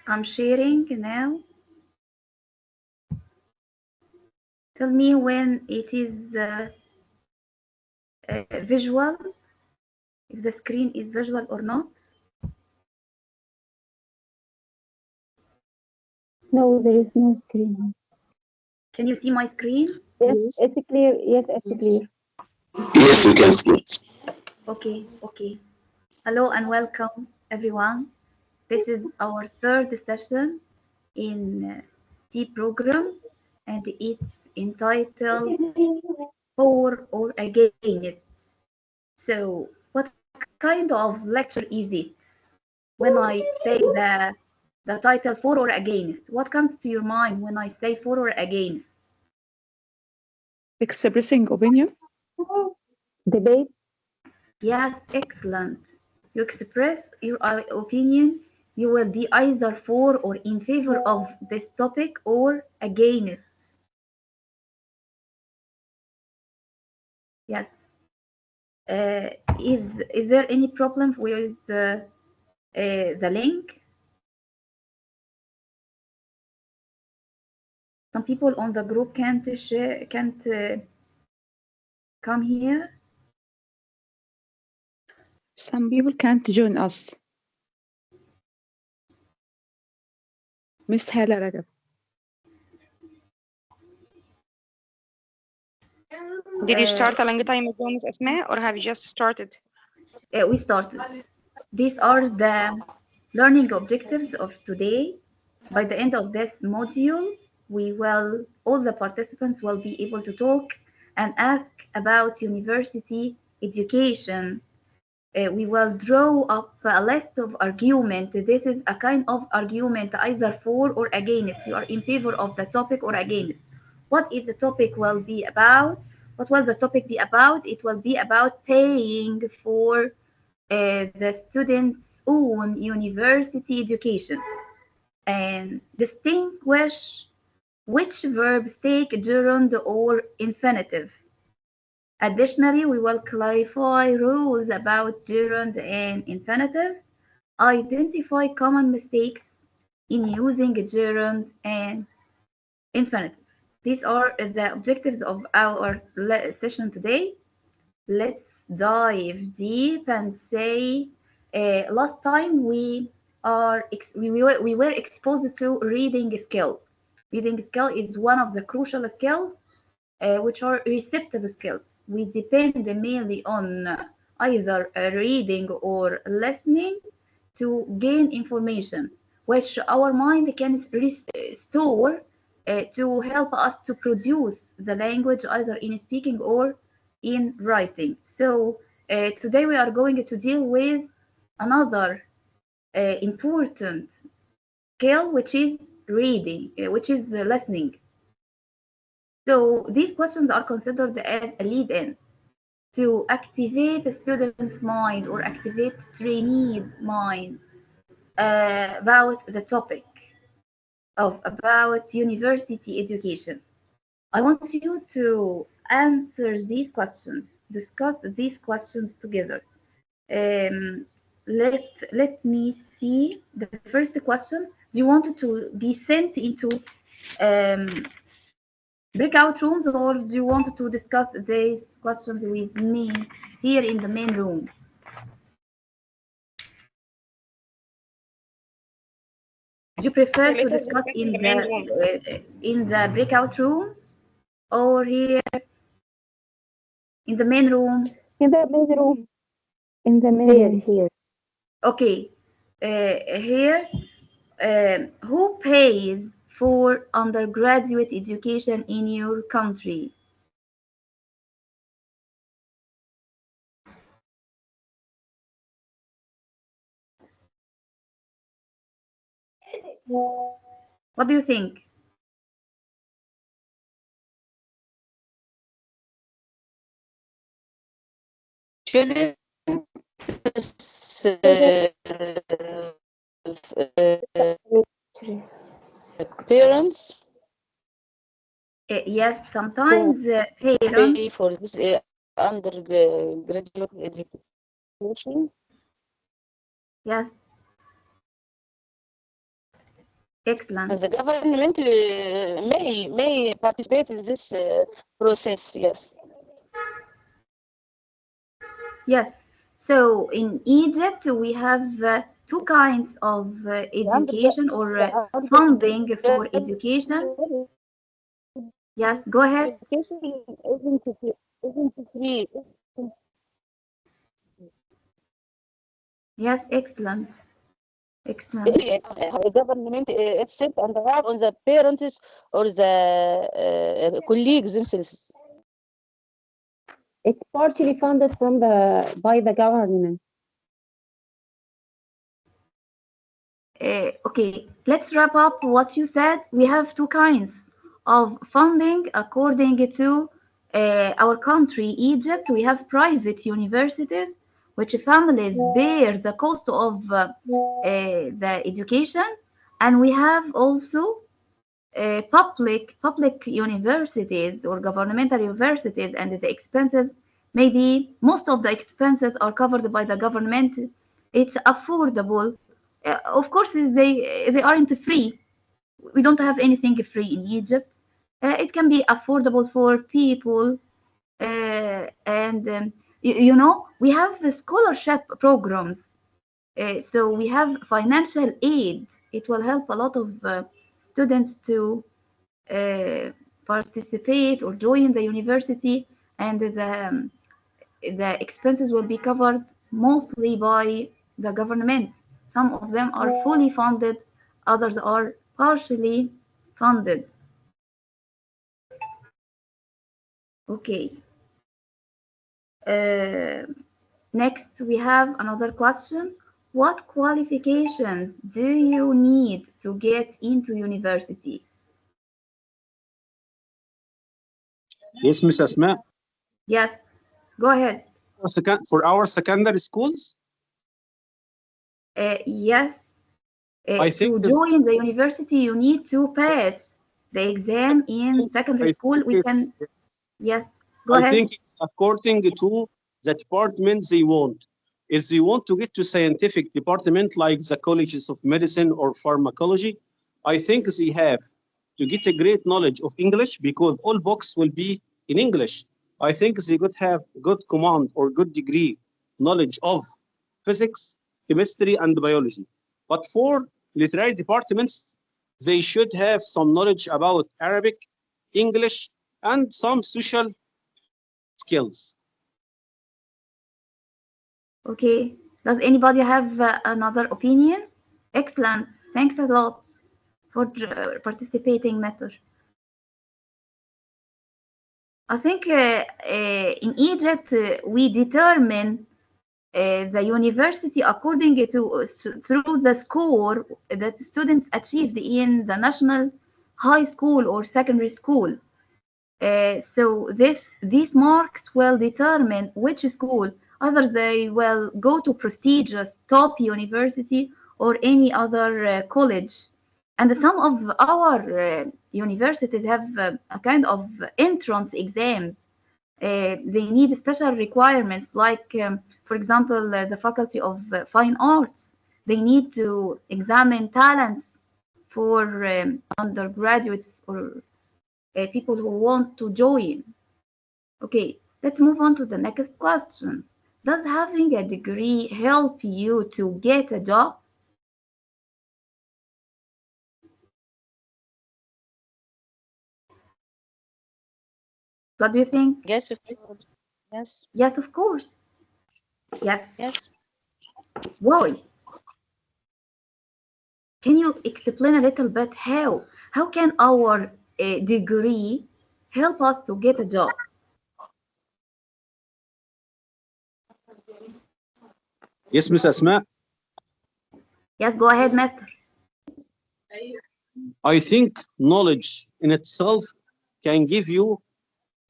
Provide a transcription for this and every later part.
I'm sharing now. Tell me when it is visual, if the screen is visual or not. No, there is no screen. Can you see my screen? Yes, Yes. it's clear. Yes, it's clear. Yes, we can see it. Okay, okay. Hello and welcome, everyone. This is our third session in T program, and it's entitled For or Against. So, what kind of lecture is it? When I say the title For or Against, what comes to your mind when I say For or Against? Expressing opinion. Debate. Yes, excellent. You express your opinion. You will be either for or in favor of this topic or against. Yes. Uh, is there any problem with the link? Some people on the group can't come here. Some people can't join us. Miss Hala Rajab. Did you Uh, start a long time ago, Miss Asma, or have you just started? we started. These are the learning objectives of today. By the end of this module, all the participants will be able to talk and ask about university education. We will draw up a list of argument. This is a kind of argument either for or against. You are in favor of the topic or against. What is the topic will be about? What will the topic be about? It will be about paying for the student's own university education and distinguish which verbs take gerund or infinitive. Additionally, we will clarify rules about gerund and infinitive, identify common mistakes in using gerund and infinitive. These are the objectives of our session today. Let's dive deep and say last time we were exposed to reading skill. Reading skill is one of the crucial skills which are receptive skills. We depend mainly on either reading or listening to gain information, which our mind can store to help us to produce the language either in speaking or in writing. So today we are going to deal with another important skill, which is reading, which is listening. So these questions are considered as a lead-in to activate the student's mind or activate trainee's mind about the topic of about university education. I want you to answer these questions, discuss these questions together. Um, let me see the first question. Do you want to be sent into um, breakout rooms, or do you want to discuss these questions with me here in the main room? Do you Okay, prefer let to us discuss discuss in the main room. in the breakout rooms or here in the main room? In the main room. In the main Here, room. here. Okay, here, who pays for undergraduate education in your country? What do you think? Shouldn't parents Yes, who sometimes parents. pay for this undergraduate education? Yes, Excellent. And the government may participate in this process. Yes. Yes. So in Egypt, we have two kinds of education or funding for education. Yes, go ahead. Education isn't free. Yes, excellent. Excellent. The government accept and have on the parents or the colleagues themselves. It's partially funded by the government. Okay, let's wrap up what you said. We have two kinds of funding according to our country, Egypt. We have private universities, which families bear the cost of the education, and we have also public universities or governmental universities, and the expenses, maybe most of the expenses are covered by the government. It's affordable. Of course, they aren't free. We don't have anything free in Egypt. It can be affordable for people, and you know, we have the scholarship programs. So we have financial aid. It will help a lot of students to participate or join the university, and the expenses will be covered mostly by the government. Some of them are fully funded, others are partially funded. Okay. Next, we have another question. What qualifications do you need to get into university? Yes, Miss Asma. Yes, go ahead. For our secondary schools, Yes, I to think join the university, you need to pass the exam in secondary school. We can, yes, go I ahead. think it's according to the department they want. If they want to get to scientific department like the colleges of medicine or pharmacology, I think they have to get a great knowledge of English because all books will be in English. I think they could have good command or good degree knowledge of physics, chemistry, and biology. But for literary departments, they should have some knowledge about Arabic, English, and some social skills. Okay, does anybody have another opinion? Excellent, thanks a lot for participating, Matter. I think in Egypt we determine the university according to through the score that students achieved in the national high school or secondary school. So these marks will determine which school, either they will go to prestigious top university or any other college. And some of our universities have a kind of entrance exams. They need special requirements, like, for example, the Faculty of Fine Arts. They need to examine talents for undergraduates or people who want to join. Okay, let's move on to the next question. Does having a degree help you to get a job? What do you think? Yes, of course. Yes. Yes, of course. Yes. Yes. Why? Can you explain a little bit how can our degree help us to get a job? Yes, Miss Asma. Yes, go ahead, Master. I think knowledge in itself can give you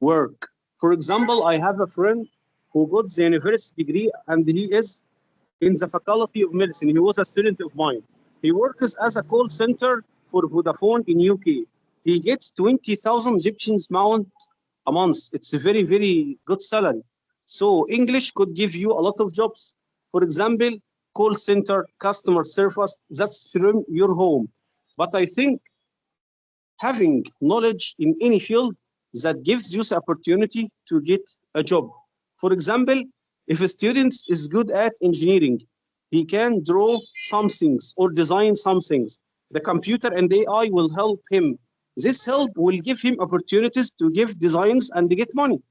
work. For example, I have a friend who got the university degree and he is in the Faculty of Medicine. He was a student of mine. He works as a call center for Vodafone in UK. He gets 20,000 Egyptian pounds a month. It's a very, very good salary. So English could give you a lot of jobs. For example, call center, customer service, that's from your home. But I think having knowledge in any field that gives you the opportunity to get a job. For example, if a student is good at engineering, he can draw some things or design some things. The computer and AI will help him. This help will give him opportunities to give designs and get money.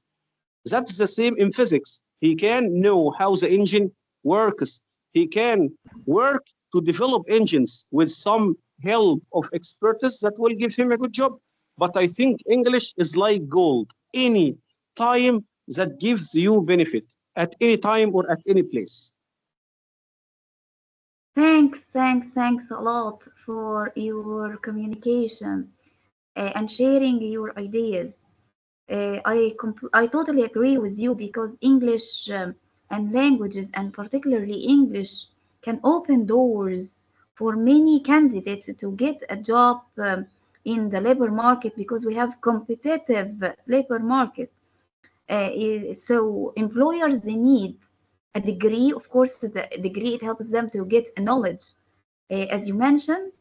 That's the same in physics. He can know how the engine works. He can work to develop engines with some help of expertise that will give him a good job. But I think English is like gold. Any time that gives you benefit at any time or at any place. Thanks a lot for your communication and sharing your ideas. I totally agree with you because English and languages, and particularly English, can open doors for many candidates to get a job in the labor market because we have competitive labor market. So employers, they need a degree. Of course, the degree, it helps them to get a knowledge, as you mentioned.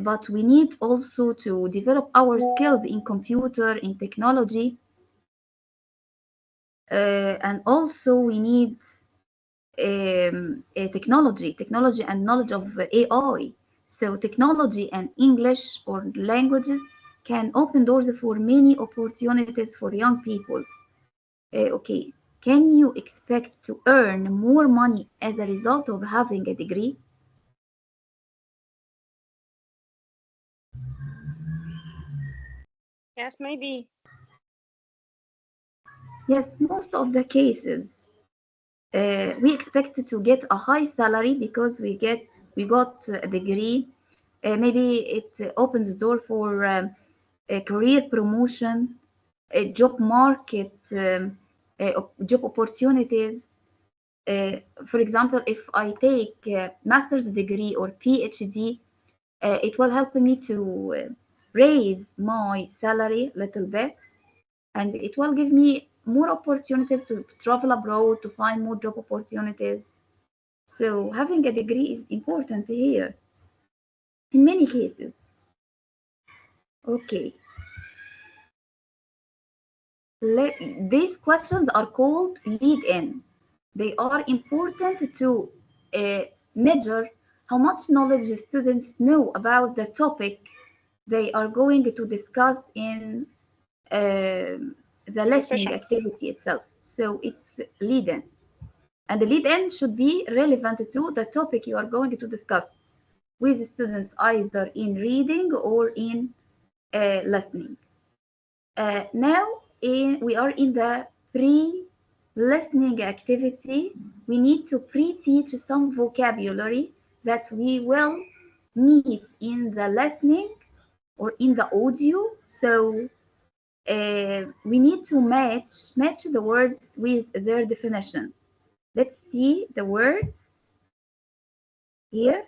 But we need also to develop our skills in computer, in technology, and also we need technology and knowledge of AI. So technology and English or languages can open doors for many opportunities for young people. Okay, can you expect to earn more money as a result of having a degree? Yes, maybe. Yes, most of the cases we expect to get a high salary because we got a degree. Maybe it opens the door for a career promotion, a job market, job opportunities. For example, if I take a master's degree or PhD, it will help me to raise my salary a little bit, and it will give me more opportunities to travel abroad, to find more job opportunities. So having a degree is important here in many cases. Okay. These questions are called lead-in. They are important to measure how much knowledge students know about the topic they are going to discuss in the listening session. activity itself. So it's lead-in. And the lead-in should be relevant to the topic you are going to discuss with students, either in reading or in listening. Now we are in the pre-listening activity. We need to pre-teach some vocabulary that we will meet in the listening or in the audio. So we need to match the words with their definition. Let's see the words here.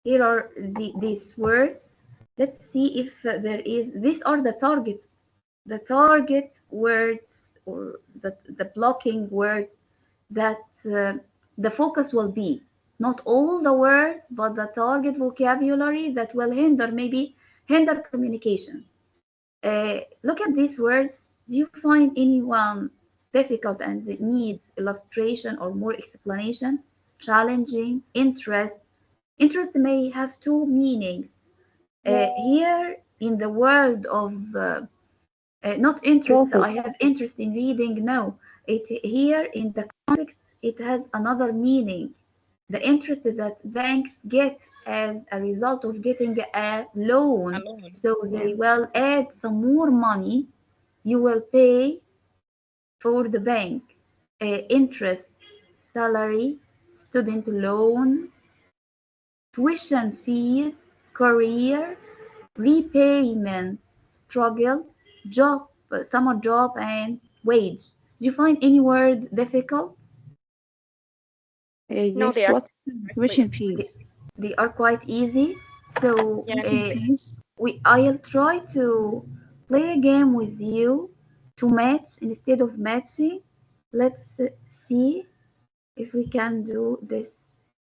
Here are these words. Let's see if there is. These are the target words, or the blocking words that the focus will be. Not all the words, but the target vocabulary that will hinder communication. Look at these words. Do you find anyone difficult and needs illustration or more explanation? Challenging, interest. Interest may have two meanings. Here in the world of not interest, Profit. I have interest in reading. No, here in the context, it has another meaning. The interest that banks get as a result of getting a loan. Alone. So they will add some more money. You will pay for the bank interest, salary, student loan, tuition fees, career, repayment, struggle, job, summer job, and wage. Do you find any word difficult? No, Yes, they are what tuition fees? They are quite easy. So Yeah. Tuition fees? I'll try to play a game with you to match instead of matching. Let's see if we can do this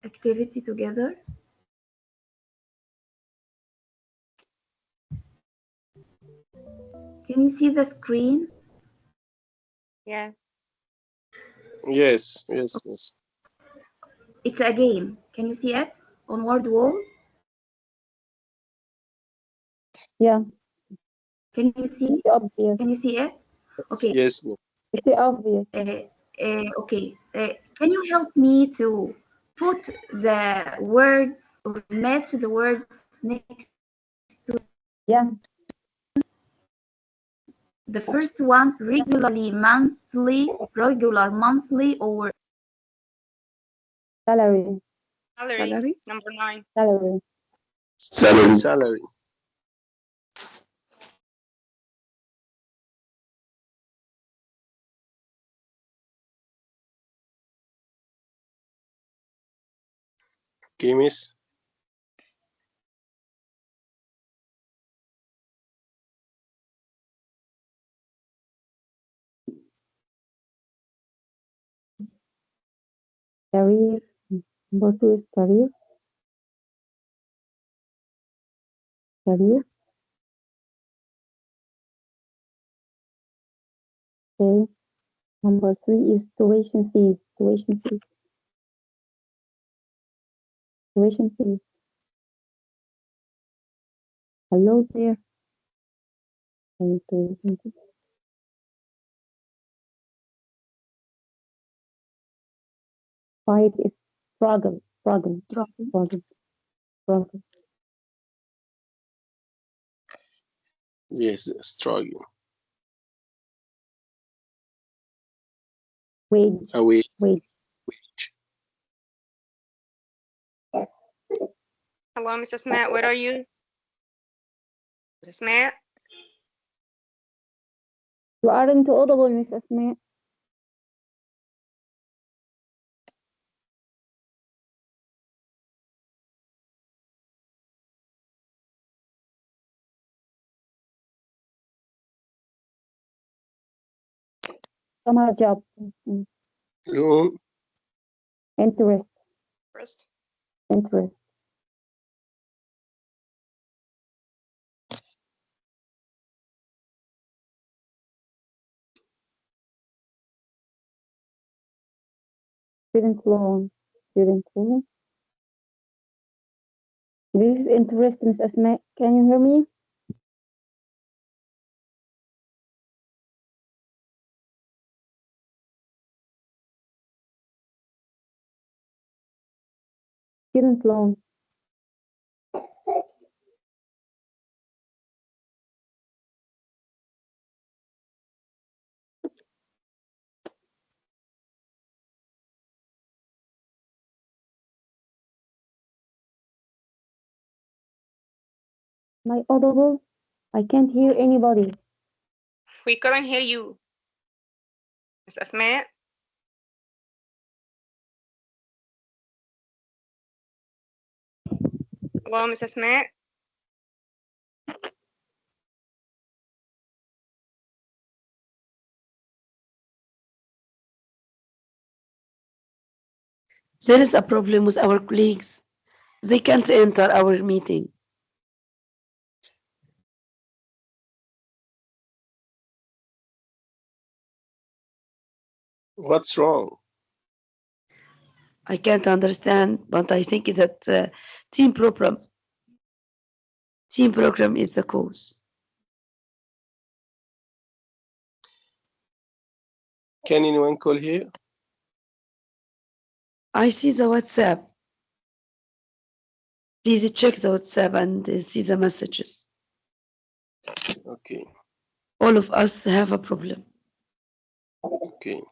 activity together. Can you see the screen? Yeah. Yes, yes, yes. It's a game. Can you see it on word wall? Yeah, Can you see? it's obvious. Can you see it? Okay. Yes, no. It's obvious. Okay. Can you help me to put the words or match the words next to Yeah, the first one? Regularly, monthly, regular, monthly, or salary, Salary. Salary. Number 9. salary. Salary. Salary. Okay, miss. Career. Number 2 is career. Career. Okay. Number 3 is tuition fees. Tuition fees. Tuition fees. Hello there. Tuition fees. 5 is struggle. Struggle. Struggle. Struggle. Yes, struggle. Wage. Away. Wage. Wage. Hello, Mrs. Matt. Where are you? Mrs. Matt? You aren't audible, Miss Asma. Summer job. Loan. Interest. First. Interest. Student loan. Student loan. This is interest, Miss Asma. Can you hear me? Student loan. Am I audible? I can't hear anybody. We couldn't hear you. Mrs. Matt? Hello, Mrs. Matt? There is a problem with our colleagues. They can't enter our meeting. What's wrong? I can't understand, but I think that team program is the cause. Can anyone call here? I see the WhatsApp. Please check the WhatsApp and see the messages. Okay. All of us have a problem. Okay.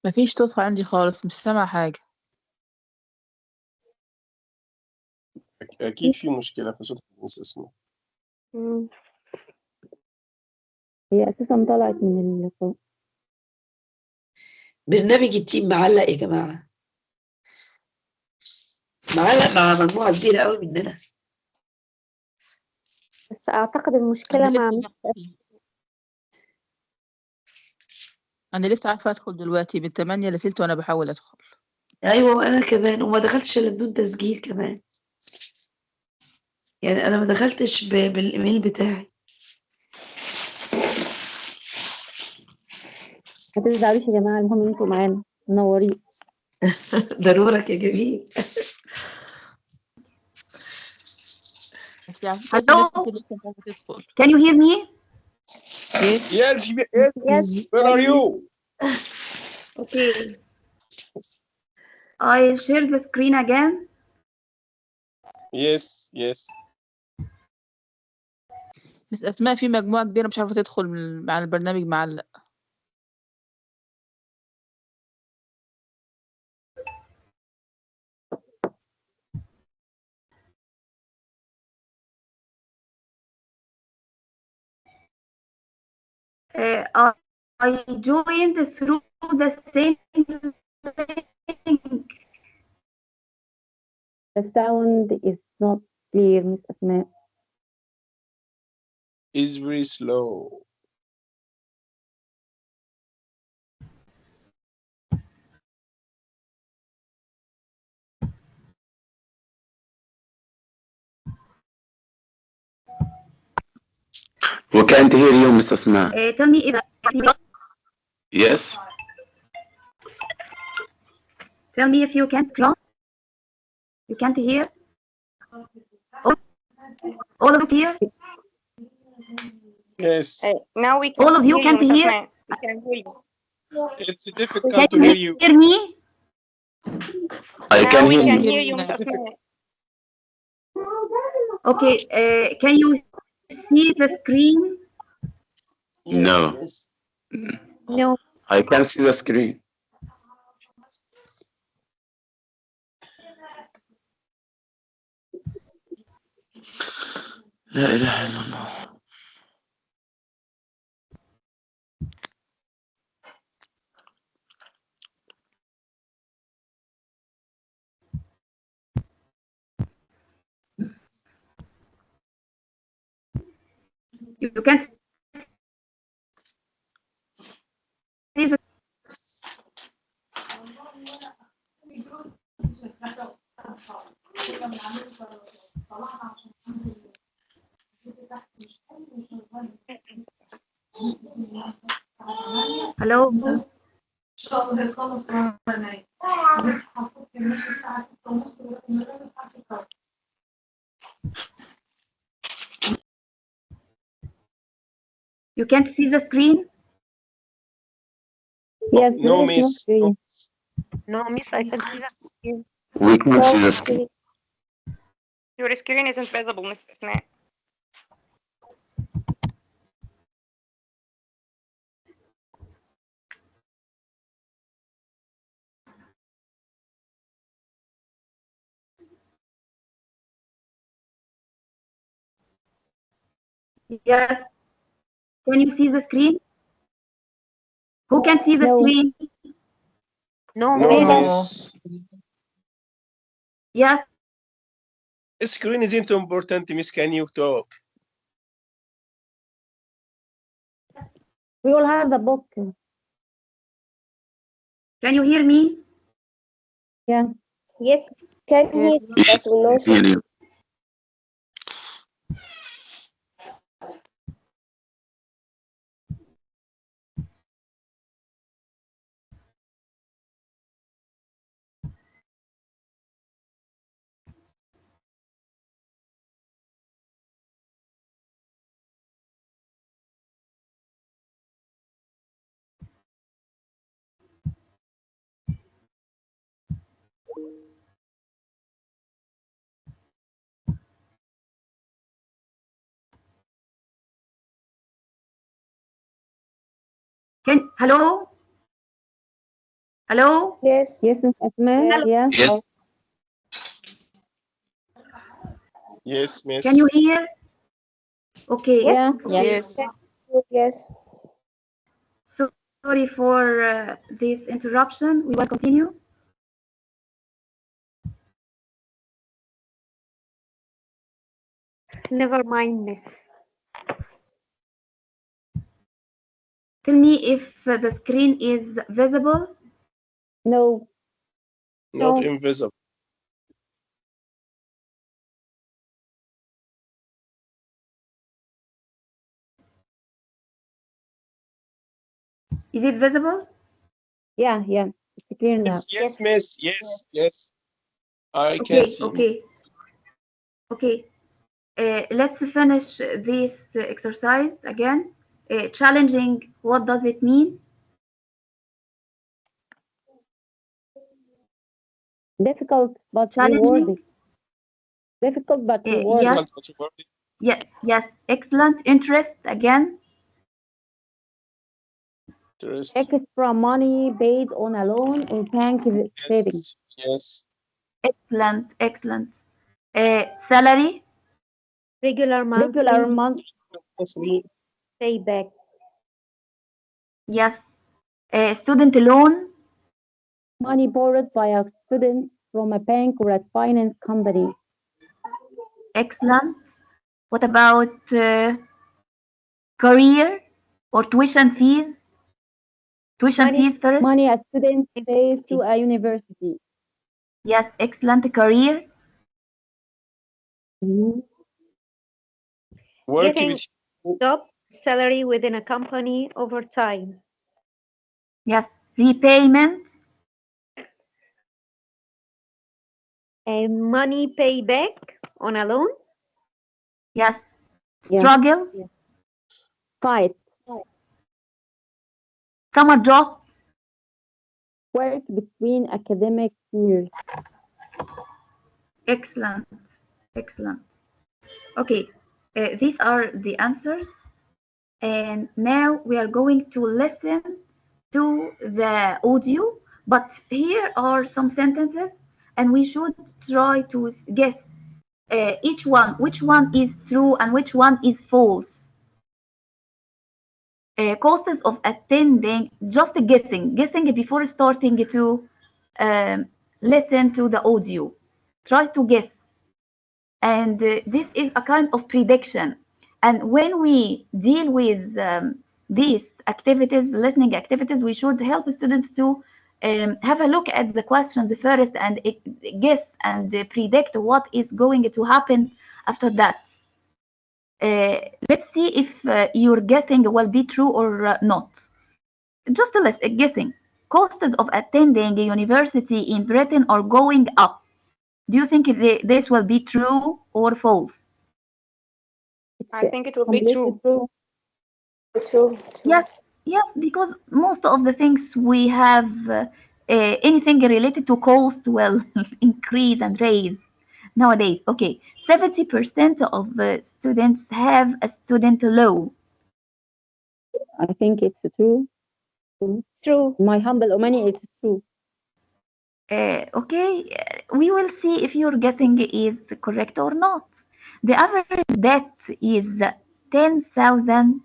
مفيش صوت عندي خالص، مش سامعة حاجة. أكيد في مشكلة في صوت مس أسماء. هي أساسا طلعت من برنامج التيم معلق يا جماعة، معلق مع مجموعة كبيرة قوي مننا. بس أعتقد المشكلة أنا مع لسه عارفة أدخل دلوقتي من 8 ل6 وأنا بحاول أدخل. أيوة وأنا كمان، وما دخلتش إلا بدون تسجيل كمان، يعني أنا ما دخلتش بالإيميل بتاعي. ما تزعلوش يا جماعة، المهم انتوا معانا منورين. ضرورك يا جميل. بس يعني في ناس كتير لسه مش عارفة تدخل. Can you hear me? Yes. Yes, yes. Where are you? Okay. I share the screen again. Yes, yes. بس أسماء في مجموعة كبيرة مش عارفة تدخل مع البرنامج معلق. I joined through the same link. The sound is not clear, Miss أسماء. It's very slow. We can't hear you, Mr. Asma. Tell me if Yes. Tell me if you can't close. You can't hear. All of you here? Yes. Now we can All of you hear can't Miss hear? Asma. We can hear you. It's difficult Can to hear you. hear me? I Now can we hear can you. hear you, Miss Asma. Okay. Can you see the screen? No. Yes. No. I can see the screen. لا إله إلا الله. You can see the hello. You can't see the screen? Yes, No, there is no miss. screen. No, miss, I can see the screen. We can see the screen. Your screen isn't visible, Miss Asma. Yes. Can you see the screen? Who can see the No. screen? No, No, miss. miss. Yes. Screen isn't important, miss. Can you talk? We all have the book. Can you hear me? Yeah. Yes, can Yes. hear, but we know Hear you. Hello? Hello? Yes. Yes, Miss Asma. Yeah. Yes. Yes, miss. Can you hear? Okay. Yeah. Yes. Yes. So sorry for this interruption. We will continue. Never mind, miss. Tell me if the screen is visible. No. Not No. invisible. Is it visible? Yeah. Yeah. It's clear now. Yes, miss. Yes, yes. I can Okay, see. okay. Okay. Let's finish this exercise again. Challenging, what does it mean? Difficult but Challenging? rewarding. Difficult but rewarding. Yes. Yes, yes. Excellent. Interest again. Extra money paid on a loan or bank savings. Yes. Excellent, excellent. Salary. Regular monthly Regular month. payback. Yes. Student loan. Money borrowed by a student from a bank or a finance company. Excellent. What about career or tuition fees? Tuition fees first. Money a student pays to a university. Yes, excellent. Career. Getting job, salary within a company over time. Yes. Repayment. A money payback on a loan. Yes. Yeah. Struggle. Fight. Summer job. Work between academic years. Excellent. Excellent. Okay. These are the answers. And now we are going to listen to the audio, but here are some sentences and we should try to guess which one is true and which one is false. Costs of attending, just guessing before starting to listen to the audio. Try to guess. And this is a kind of prediction. And when we deal with these activities, listening activities, we should help students to have a look at the questions first and guess and predict what is going to happen after that. Let's see if your guessing will be true or not. Just a list, guessing. Costs of attending a university in Britain are going up. Do you think this will be true or false? I think it will be true. True. Yes, because most of the things we have, anything related to cost will increase and raise nowadays. Okay, 70% of students have a student loan. I think it's true. True. My humble opinion, it's true. Okay, we will see if your guessing is correct or not. The average debt is £10,000.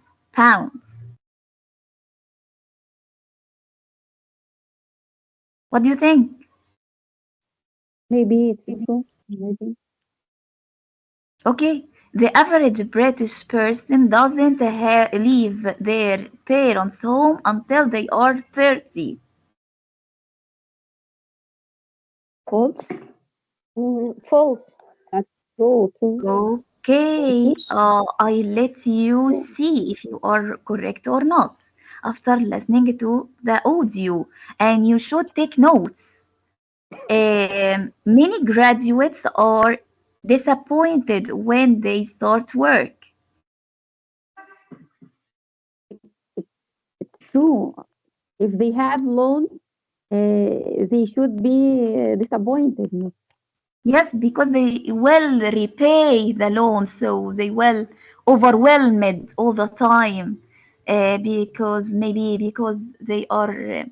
What do you think? Maybe it's true. Maybe. Okay, the average British person doesn't leave their parents' home until they are 30. False. False. That's true too. Okay, I let you see if you are correct or not after listening to the audio, and you should take notes. Many graduates are disappointed when they start work. It's true. If they have loan, they should be disappointed. Yes, because they will repay the loan, so they will overwhelmed all the time, because they are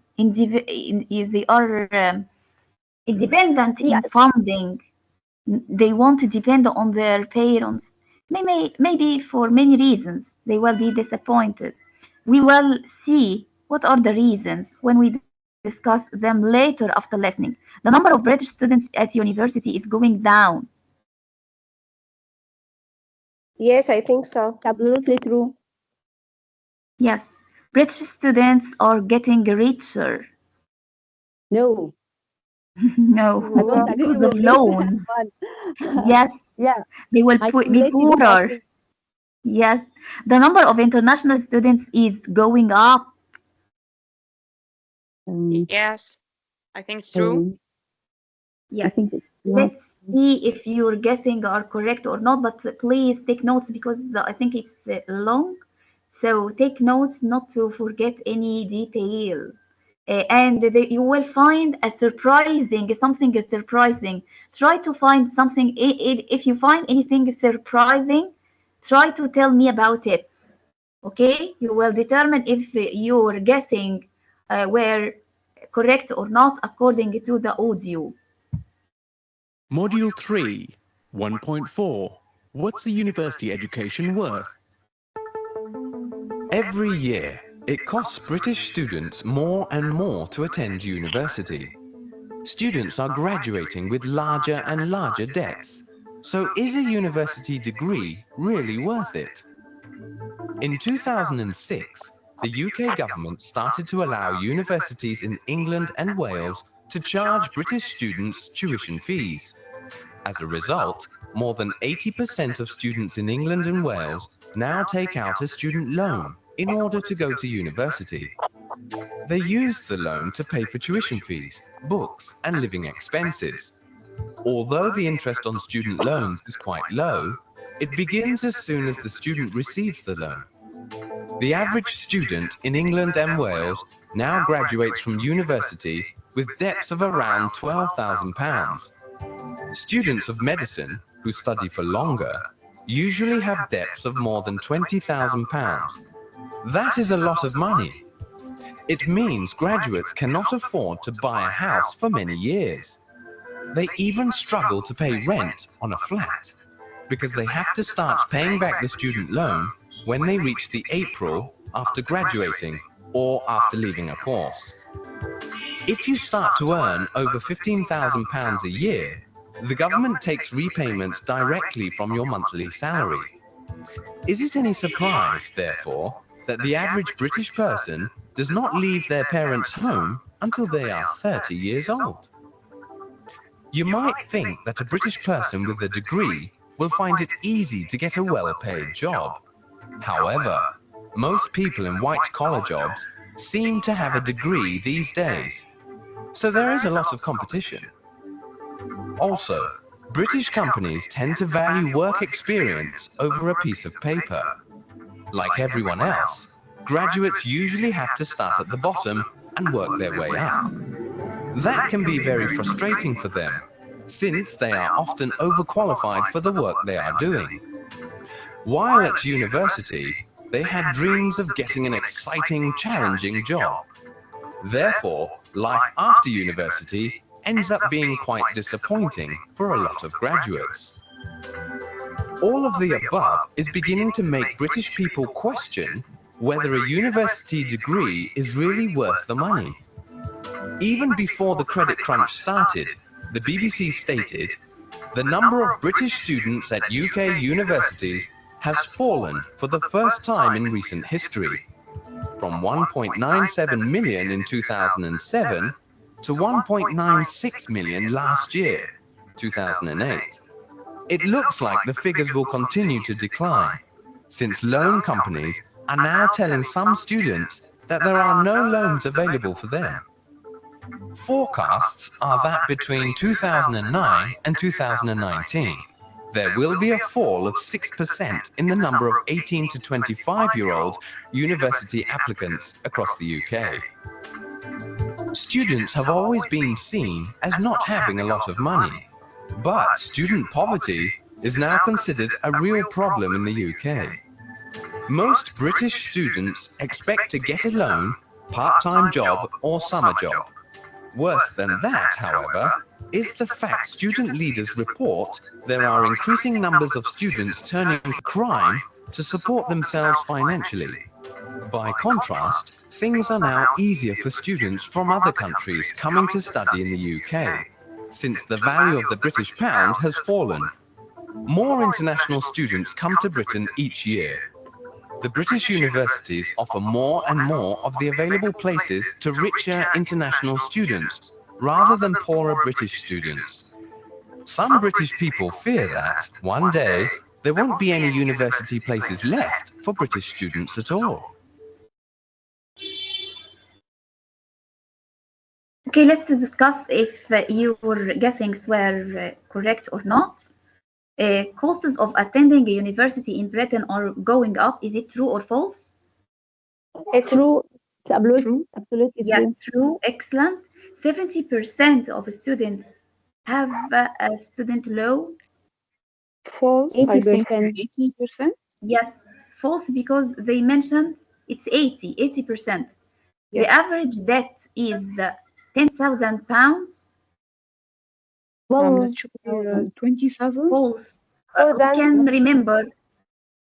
independent in funding. They want to depend on their parents. Maybe for many reasons they will be disappointed. We will see what are the reasons when we discuss them later after listening. The number of British students at university is going down. Yes, I think so. Absolutely true. Yes, British students are getting richer. No. No, I don't agree because of with loans. this. Yes, Yeah. they will I be completely poorer. disagree. Yes, the number of international students is going up. Yes, I think it's true. I Yes. think it's Let's see if your guessing are correct or not, but please take notes because I think it's long. So take notes not to forget any detail. And you will find something is surprising. Try to find something. If you find anything surprising, try to tell me about it. Okay? You will determine if your guessing were correct or not according to the audio. Module 3, 1.4. What's a university education worth? Every year, it costs British students more and more to attend university. Students are graduating with larger and larger debts. So is a university degree really worth it? In 2006, the UK government started to allow universities in England and Wales to charge British students tuition fees. As a result, more than 80% of students in England and Wales now take out a student loan in order to go to university. They use the loan to pay for tuition fees, books, and living expenses. Although the interest on student loans is quite low, it begins as soon as the student receives the loan. The average student in England and Wales now graduates from university with debts of around £12,000. Students of medicine, who study for longer, usually have debts of more than £20,000. That is a lot of money. It means graduates cannot afford to buy a house for many years. They even struggle to pay rent on a flat. because they have to start paying back the student loan when they reach the April after graduating or after leaving a course. If you start to earn over £15,000 a year, the government takes repayments directly from your monthly salary. Is it any surprise, therefore, that the average British person does not leave their parents' home until they are 30 years old? You might think that a British person with a degree will find it easy to get a well-paid job. However, most people in white-collar jobs seem to have a degree these days, so there is a lot of competition. Also, British companies tend to value work experience over a piece of paper. Like everyone else, graduates usually have to start at the bottom and work their way up. That can be very frustrating for them, since they are often overqualified for the work they are doing. While at university, they had dreams of getting an exciting, challenging job. Therefore, life after university ends up being quite disappointing for a lot of graduates. All of the above is beginning to make British people question whether a university degree is really worth the money. Even before the credit crunch started, the BBC stated, the number of British students at UK universities has fallen for the first time in recent history, from 1.97 million in 2007 to 1.96 million last year, 2008. It looks like the figures will continue to decline, since loan companies are now telling some students that there are no loans available for them. Forecasts are that between 2009 and 2019, there will be a fall of 6% in the number of 18 to 25-year-old university applicants across the UK. Students have always been seen as not having a lot of money, but student poverty is now considered a real problem in the UK. Most British students expect to get a loan, part-time job or summer job. Worse than that, however, is the fact student leaders report there are increasing numbers of students turning to crime to support themselves financially. By contrast, things are now easier for students from other countries coming to study in the UK, since the value of the British pound has fallen. More international students come to Britain each year. The British universities offer more and more of the available places to richer international students, rather than poorer British students. Some British people fear that, one day, there won't be any university places left for British students at all. Okay, let's discuss if your guessings were correct or not. Costs of attending a university in Britain are going up. Is it true or false? It's true. It's absolutely Yes, true. true. Excellent. 70% of students have a student loan. False, I think 80%. 80%. Yes, false because they mentioned it's 80%. Yes. The average debt is £10,000. I'm Well, not sure. 20,000? False. More Who than can remember?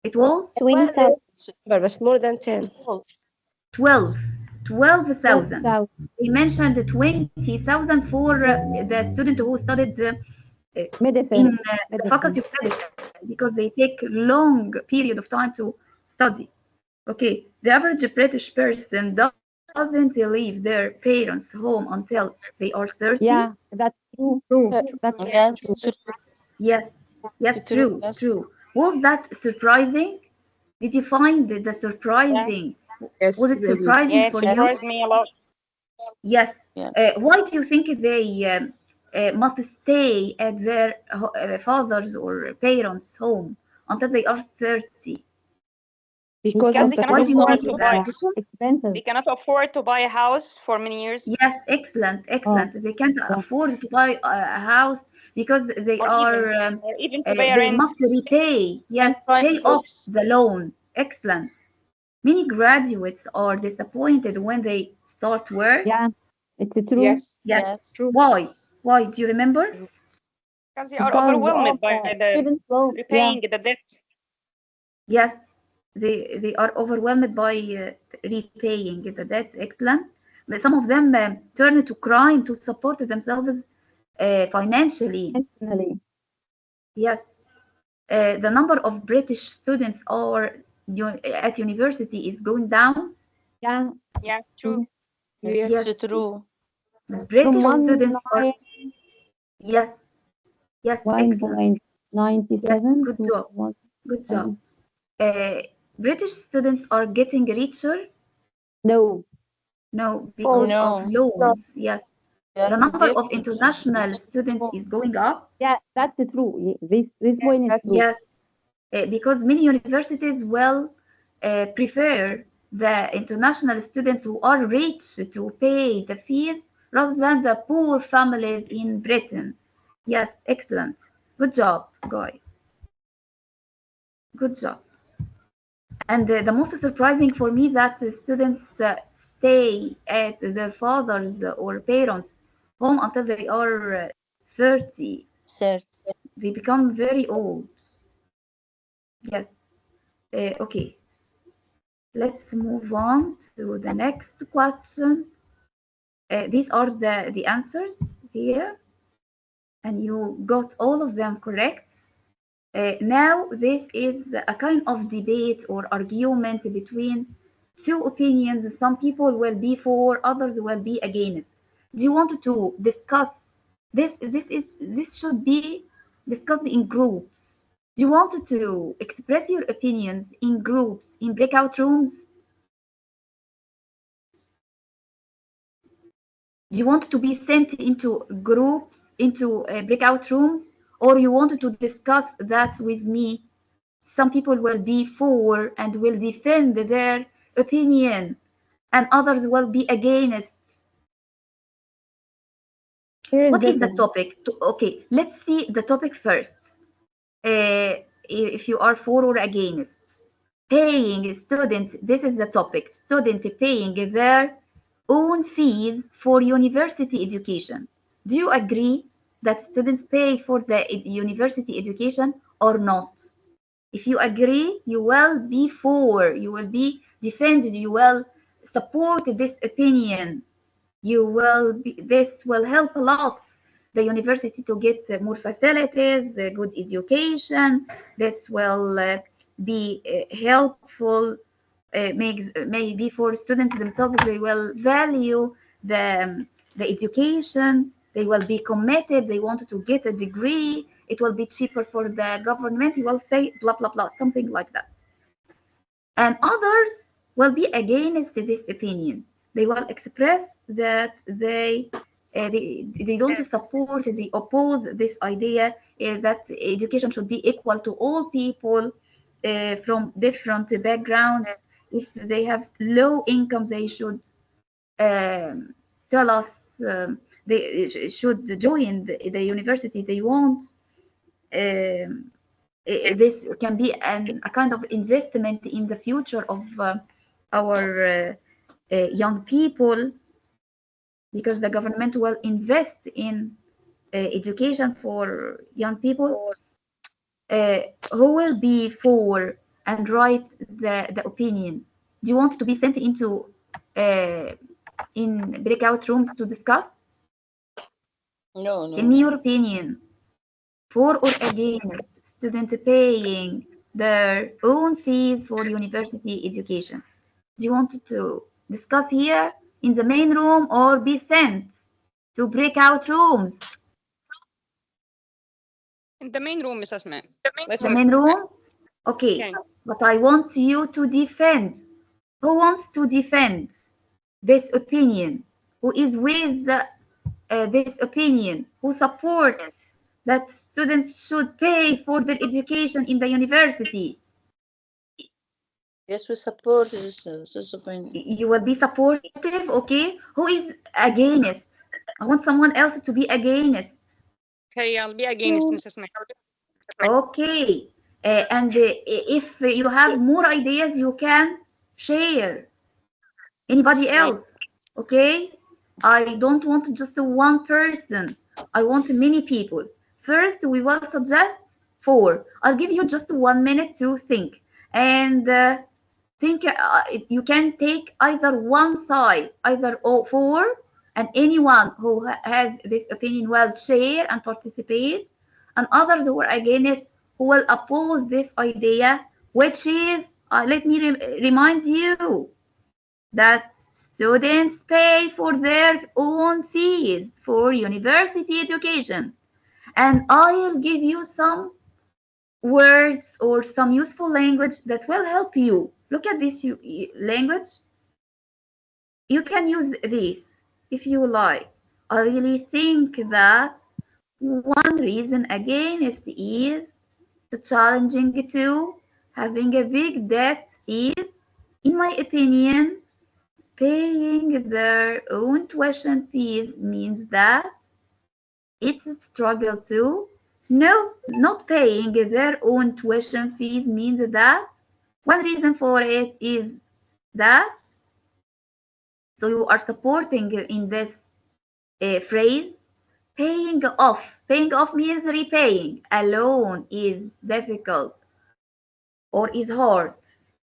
It was 20,000. But it's more than 10. 12,000. 12,000. They mentioned 20,000 for the student who studied Medicine. in the faculty of medicine, because they take long period of time to study. Okay, the average British person doesn't leave their parents' home until they are 30. Yeah, that's true. That's Yes, true, Yes. true. Was that surprising? Did you find the surprising? Yes, Was it really. surprising Yeah, it for you? surprised me a lot. Yes. Yes. Why do you think they must stay at their father's or parents' home until they are 30? Because Because of they the cannot Why do you afford think to that? buy. expensive. They cannot afford to buy a house for many years. Yes, excellent. They can't afford to buy a house because they Or are even to pay a they rent. must repay. Yes, find pay off jobs. the loan. Excellent. Many graduates are disappointed when they start work. Yeah, it's true. Yes, Yes. true. Why? Why? Do you remember? Because they are Because overwhelmed of by the student loan. Yeah. repaying the debt. Yes, they are overwhelmed by repaying the debt. Excellent. But some of them turn to crime to support themselves financially. Nationally. Yes. The number of British students at university is going down. Yeah. Yeah, true. Yes. Yes. True. British From students are, yes, yes, excellent. 1.97 Good to job. 1. Good job. British students are getting richer. No. No, because of No. loans. Yes. Yeah, The number debt. of international students is going up. Yeah, that's true. This point is true. Yes, because many universities will prefer the international students who are rich to pay the fees rather than the poor families in Britain. Yes, excellent. Good job, guys. Good job. And the most surprising for me that the students stay at their father's or parents' home until they are 30. Sir. They become very old. Yes. Okay. Let's move on to the next question. These are the answers here, and you got all of them correct. Now, this is a kind of debate or argument between two opinions. Some people will be for, others will be against. Do you want to discuss this? This should be discussed in groups. Do you want to express your opinions in groups, in breakout rooms? Do you want to be sent into groups, into breakout rooms, or you want to discuss that with me? Some people will be for and will defend their opinion, and others will be against. What is the topic? Okay, let's see the topic first. If you are for or against. Paying students, this is the topic. Students paying their own fees for university education. Do you agree that students pay for the university education or not? If you agree, you will be for, you will be defended, you will support this opinion. This will help a lot the university to get more facilities, good education. This will be helpful, maybe for students themselves. They will value the education. They will be committed. They want to get a degree. It will be cheaper for the government. You will say blah blah blah, something like that. And others will be against this opinion. They will express that they don't support, they oppose this idea that education should be equal to all people from different backgrounds. If they have low income, they should tell us they should join the university they want. This can be a kind of investment in the future of our young people, because the government will invest in education for young people. Who will be for and write the opinion? Do you want to be sent into in breakout rooms to discuss? No. Tell me your opinion. For or against students paying their own fees for university education? Do you want to discuss here in the main room or be sent to breakout rooms? In the main room, Mrs. Man. The main room? Okay, but I want you to defend. Who wants to defend this opinion? Who is with this opinion? Who supports that students should pay for their education in the university? Yes, we support this opinion. You will be supportive, okay? Who is against? I want someone else to be against. Okay, I'll be against Mrs. Man. Okay, and if you have more ideas, you can share. Anybody else? Okay, I don't want just one person. I want many people. First, we will suggest 4. I'll give you just 1 minute to think. And think you can take either one side, either 4, and anyone who has this opinion will share and participate, and others who are against, who will oppose this idea, which is, let me remind you that students pay for their own fees for university education. And I'll give you some words or some useful language that will help you. Look at this language. You can use this if you like. I really think that one reason against is the challenging to having a big debt is, in my opinion, paying their own tuition fees means that it's a struggle too. No, not paying their own tuition fees means that one reason for it is that, so you are supporting in this phrase, paying off. Paying off means repaying. A loan is difficult or is hard.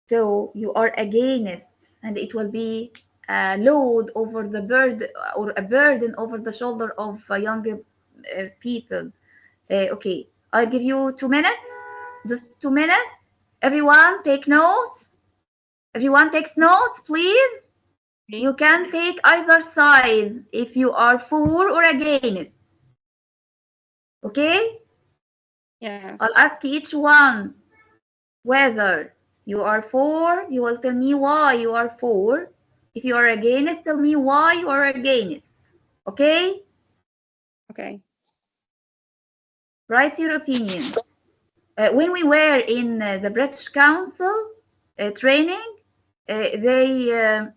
So you are against, and it will be a load over the bird or a burden over the shoulder of young people. Okay, I'll give you 2 minutes. Just 2 minutes. Everyone take notes. Everyone takes notes, please. You can take either side if you are for or against. Okay? Yes. I'll ask each one whether you are for, you will tell me why you are for. If you are against, tell me why you are against. Okay? Okay. Write your opinion. When we were in the British Council training, they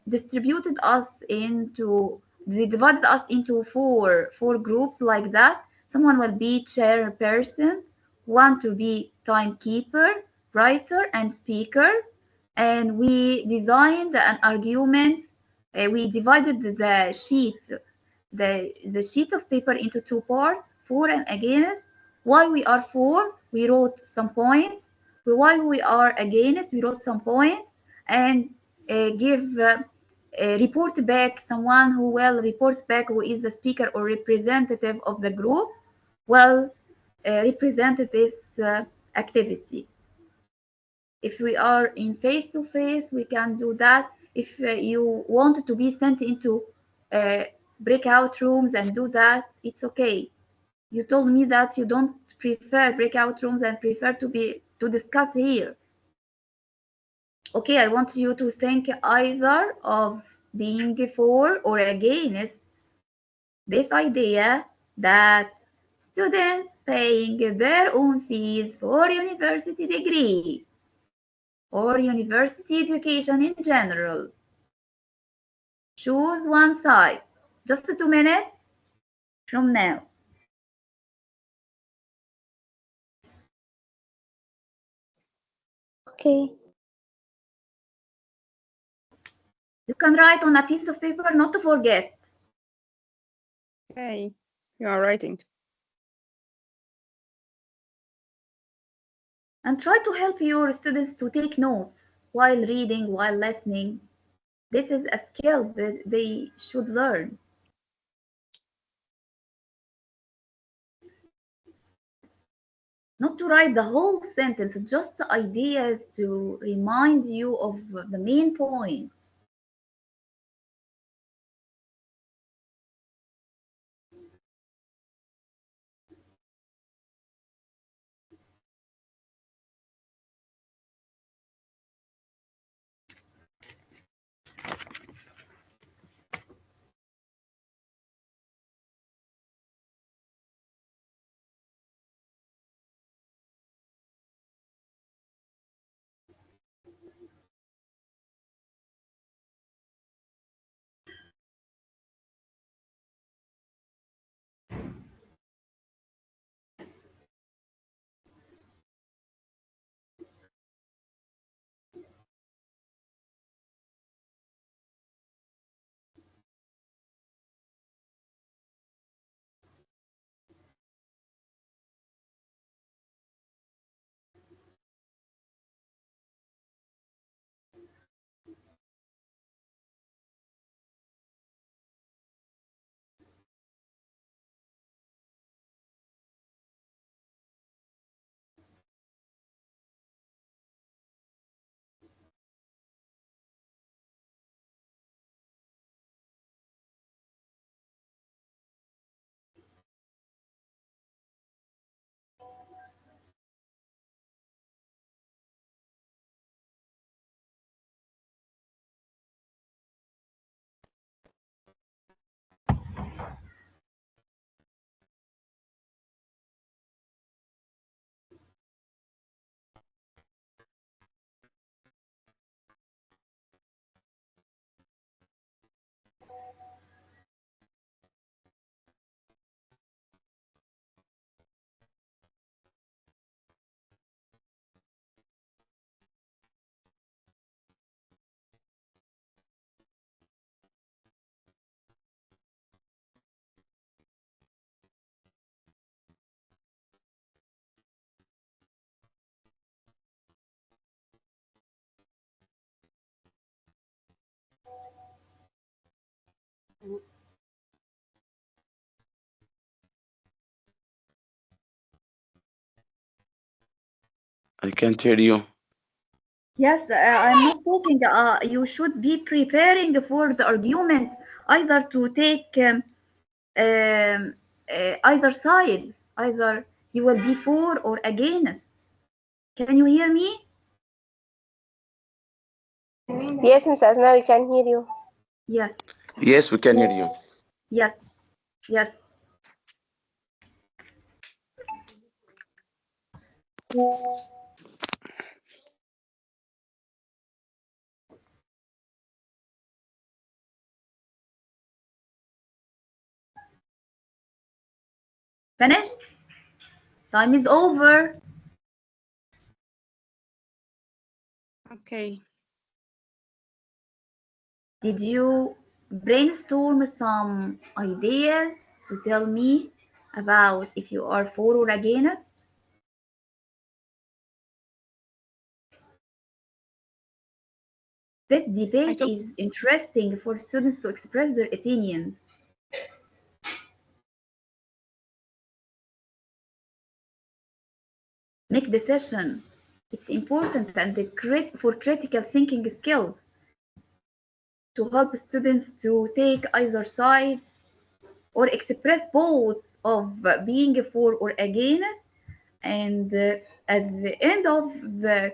divided us into four groups like that. Someone will be chairperson, one to be timekeeper, writer, and speaker. And we designed an argument. We divided the sheet of paper into 2 parts, for and against. Why we are for, we wrote some points. Why we are against, we wrote some points, and give report back. Someone who will report back, who is the speaker or representative of the group, will represent this activity. If we are in face-to-face, we can do that. If you want to be sent into breakout rooms and do that, it's okay. You told me that you don't prefer breakout rooms and prefer to discuss here. Okay, I want you to think either of being for or against this idea that students paying their own fees for university degree or university education in general. Choose one side. Just 2 minutes from now. Okay. You can write on a piece of paper, not to forget. Okay. You are writing. And try to help your students to take notes while reading, while listening. This is a skill that they should learn. Not to write the whole sentence, just the ideas to remind you of the main points. I can't hear you. Yes, I'm not talking. You should be preparing for the argument, either to take either sides, either you will be for or against. Can you hear me? Yes, Miss Asma, we can hear you. Yes, Yes, we can hear you. yes, yes. Finished? Time is over. Okay. Did you brainstorm some ideas to tell me about if you are for or against? This debate is interesting for students to express their opinions. Make decision. It's important and for critical thinking skills to help students to take either sides or express both of being for or against, and at the end of the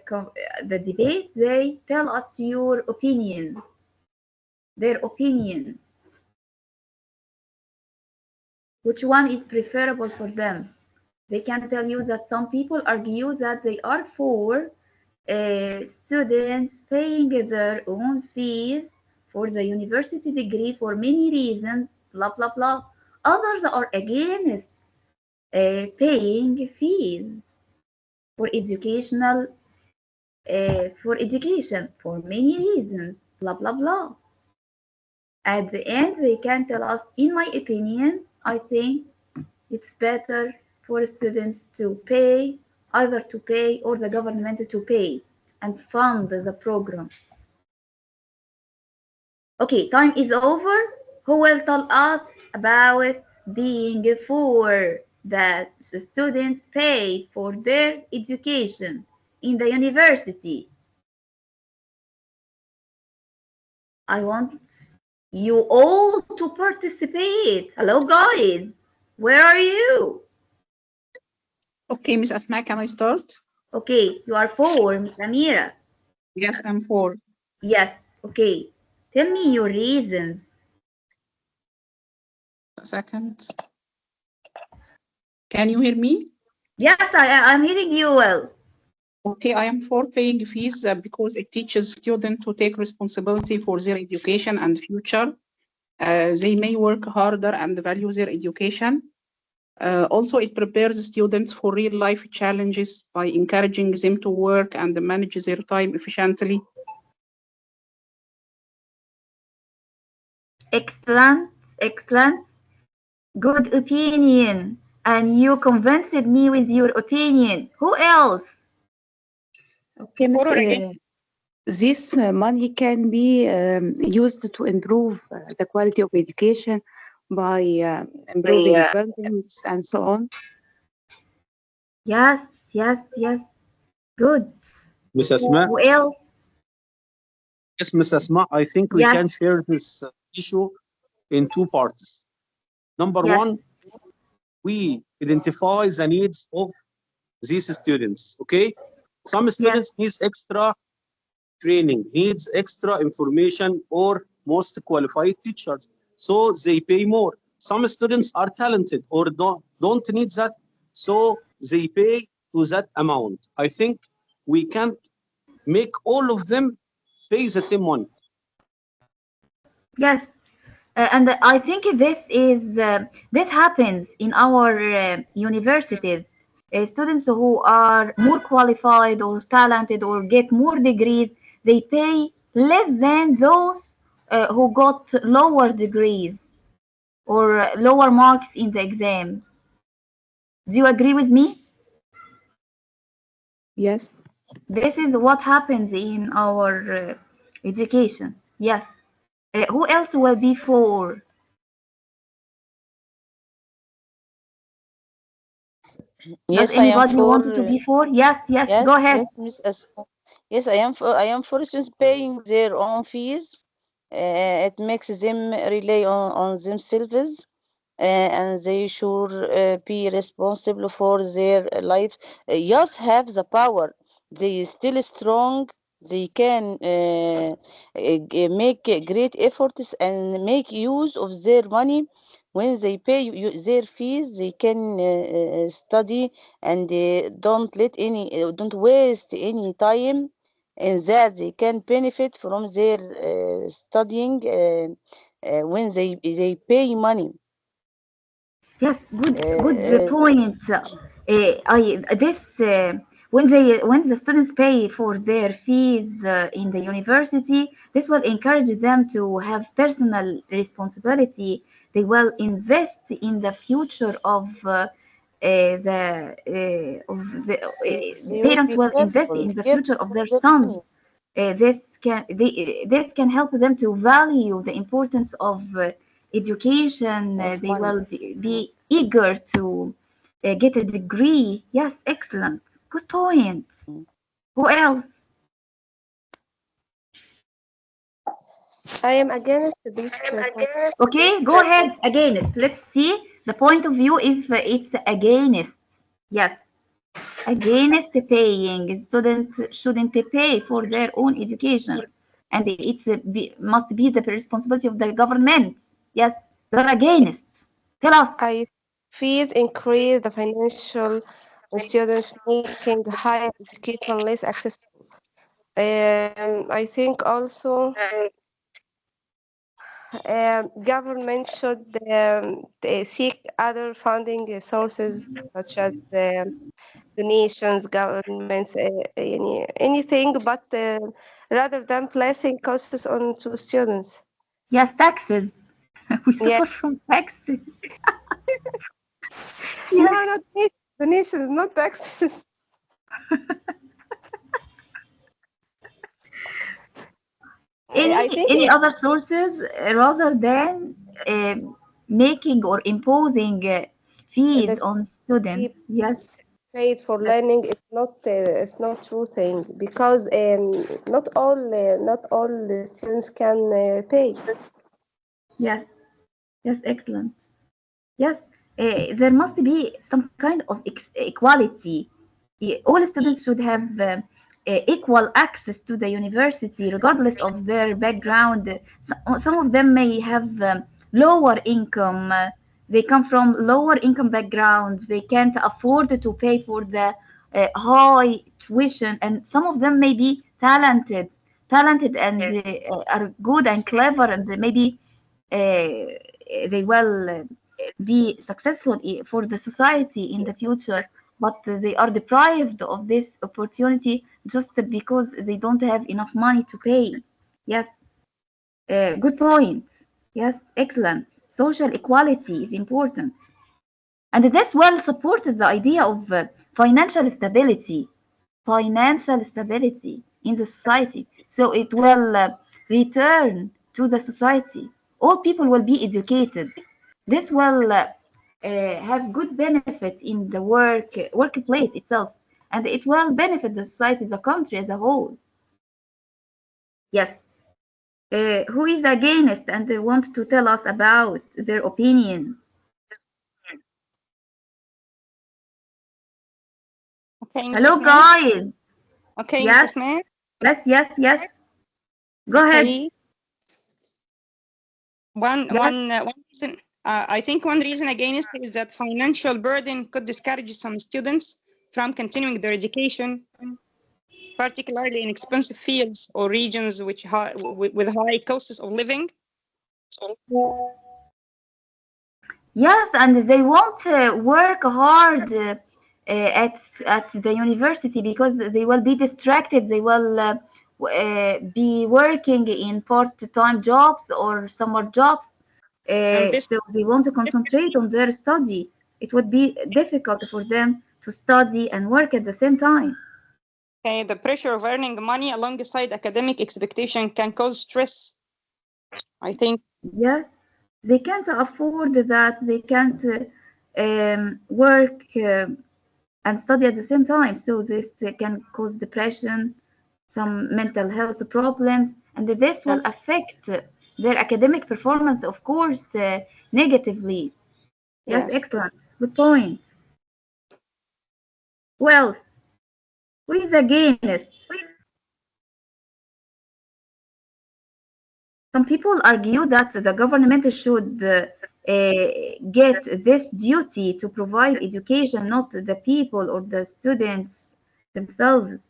debate they tell us their opinion, which one is preferable for them. They can tell you that some people argue that they are for students paying their own fees for the university degree for many reasons, blah blah blah. Others are against paying fees for education for many reasons, blah blah blah. At the end, they can tell us, in my opinion, I think it's better for students to pay, either to pay or the government to pay and fund the program. Okay, time is over. Who will tell us about being for that students pay for their education in the university? I want you all to participate. Hello, guys. Where are you? Okay, Miss Asma, can I start? Okay, you are for, Miss Amira. Yes, I'm for. Yes, okay. Tell me your reasons. A second. Can you hear me? Yes, I'm hearing you well. Okay, I am for paying fees because it teaches students to take responsibility for their education and future. They may work harder and value their education. Also, it prepares students for real life challenges by encouraging them to work and manage their time efficiently. Excellent, excellent. Good opinion. And you convinced me with your opinion. Who else? Okay, Miss, this money can be used to improve the quality of education by improving buildings and so on. Yes, yes, yes. Good. Miss Asma? Who else? Yes, Miss Asma, I think we Yes. can share this issue in two parts. Number Yes. one, we identify the needs of these students, okay? Some students needs extra training, needs extra information, or most qualified teachers, so they pay more. Some students are talented or don't need that, so they pay to that amount. I think we can't make all of them pay the same money. Yes. And I think this happens in our universities. Students who are more qualified or talented or get more degrees, they pay less than those who got lower degrees or lower marks in the exams. Do you agree with me? Yes. This is what happens in our education. Yes. Who else will be for? Yes, Does I am anybody for. want to be for? Yes, yes, Yes, go ahead. yes, Miss Asma. Yes, I am for students paying their own fees. It makes them rely on themselves, and they should be responsible for their life. Yes, have the power. They still strong. They can make great efforts and make use of their money. When they pay their fees, they can study and don't waste any time in that. They can benefit from their studying when they pay money. Yes, good Uh, point. When the students pay for their fees in the university, this will encourage them to have personal responsibility. They will invest in the future of the they will parents be will invest in the future of careful their of their sons. money. This can help them to value the importance of education. Of They money. will be eager to get a degree. Yes, excellent. Good point. Who else? I am against this point. Okay, go ahead. Against. Let's see the point of view if it's against. Yes, against paying. Students shouldn't pay for their own education, and must be the responsibility of the government. Yes, they're against. Tell us. Fees increase the financial students making higher education less accessible. I think also government should seek other funding sources such as donations, governments, anything, but rather than placing costs on to students. Yes, taxes. We Yeah. suffer from taxes. No, Yes. not donations, not taxes. I think Any other sources rather than making or imposing fees the on students? Yes. paid for learning is not true thing because not all students can pay. Yes. Yes. Excellent. Yes. There must be some kind of equality. All students should have equal access to the university, regardless of their background. Some of them may have lower income. They come from lower income backgrounds. They can't afford to pay for the high tuition, and some of them may be talented and are good and clever, and maybe they will be successful for the society in the future, but they are deprived of this opportunity just because they don't have enough money to pay. Yes, good point. Yes, excellent. Social equality is important. And this well supported the idea of financial stability in the society. So it will return to the society. All people will be educated. This will have good benefit in the workplace itself, and it will benefit the society, the country as a whole. Yes. Who is against and they want to tell us about their opinion? Okay, Hello, Mrs. May. guys. Okay, Yes, Mrs. May. yes. Go ahead. Okay. One reason, I think one reason against is that financial burden could discourage some students from continuing their education, particularly in expensive fields or regions with high costs of living. Yes, and they won't work hard at the university because they will be distracted. They will be working in part-time jobs or summer jobs. So they want to concentrate on their study. It would be difficult for them to study and work at the same time. Okay, the pressure of earning money alongside academic expectation can cause stress, I think. Yes, they can't afford that. They can't work and study at the same time. So this can cause depression, some mental health problems, and this will affect their academic performance, of course, negatively. Yes, Yes. excellent. Good point. Well, who is against? Some people argue that the government should get this duty to provide education, not the people or the students themselves.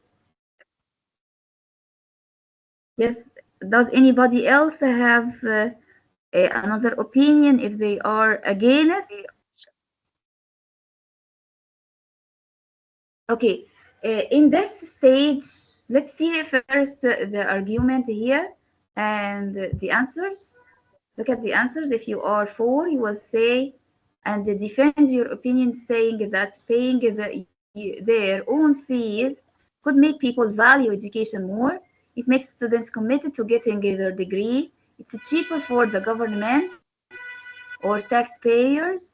Yes, does anybody else have another opinion if they are against? Okay, in this stage, let's see first the argument here and the answers. Look at the answers. If you are for, you will say and defend your opinion, saying that paying their own fees could make people value education more. It makes students committed to getting their degree. It's cheaper for the government or taxpayers.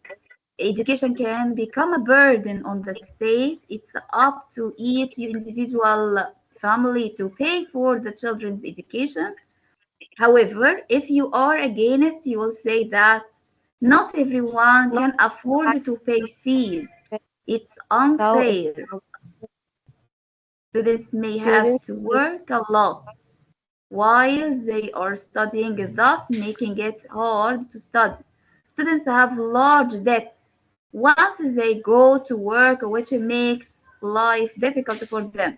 Education can become a burden on the state. It's up to each individual family to pay for the children's education. However, if you are against, you will say that not everyone can afford to pay fees. It's unfair. Students may have to work a lot while they are studying, thus making it hard to study. Students have large debts once they go to work, which makes life difficult for them.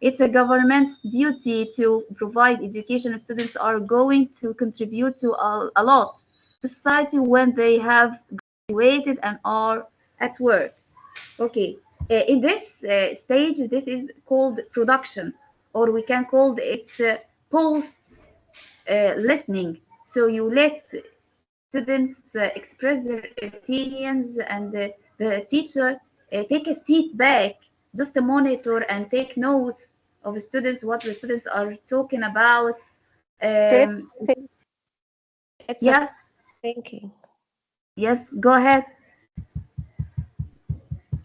It's a government's duty to provide education. Students are going to contribute to a lot to society when they have graduated and are at work. Okay, in this stage, this is called production, or we can call it post listening. So you let students express their opinions, and the teacher take a seat back, just to monitor and take notes of students, what the students are talking about. It's Yes, thinking. yes, go ahead.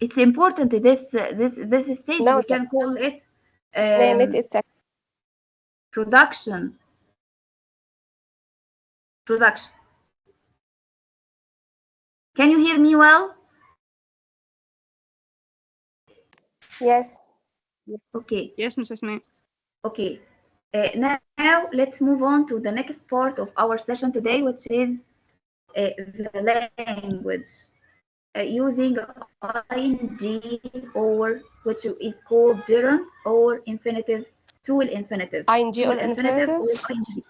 It's important. This stage No, we can call it name it. It's a production. Production. Can you hear me well? yes. Okay. Yes, Mrs. May. Okay. Now let's move on to the next part of our session today, which is the language using ing, or which is called gerund or infinitive, tool infinitive. ing Tool or infinitive infinitive. or ing.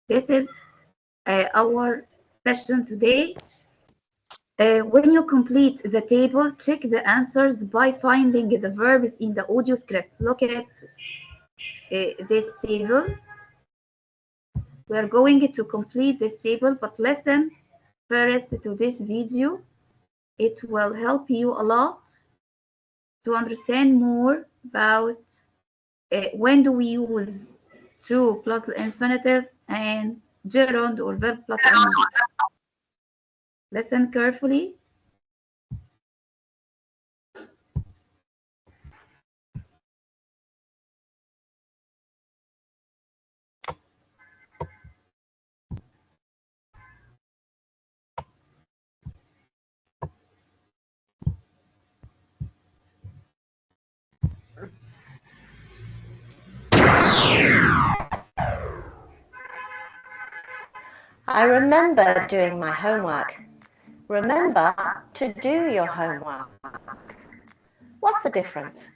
This is our session today. When you complete the table, check the answers by finding the verbs in the audio script. Look at this table. We are going to complete this table, but listen first to this video. It will help you a lot to understand more about when do we use to plus infinitive and gerund or verb plus ing. Listen carefully. I remember doing my homework. Remember to do your homework. What's the difference?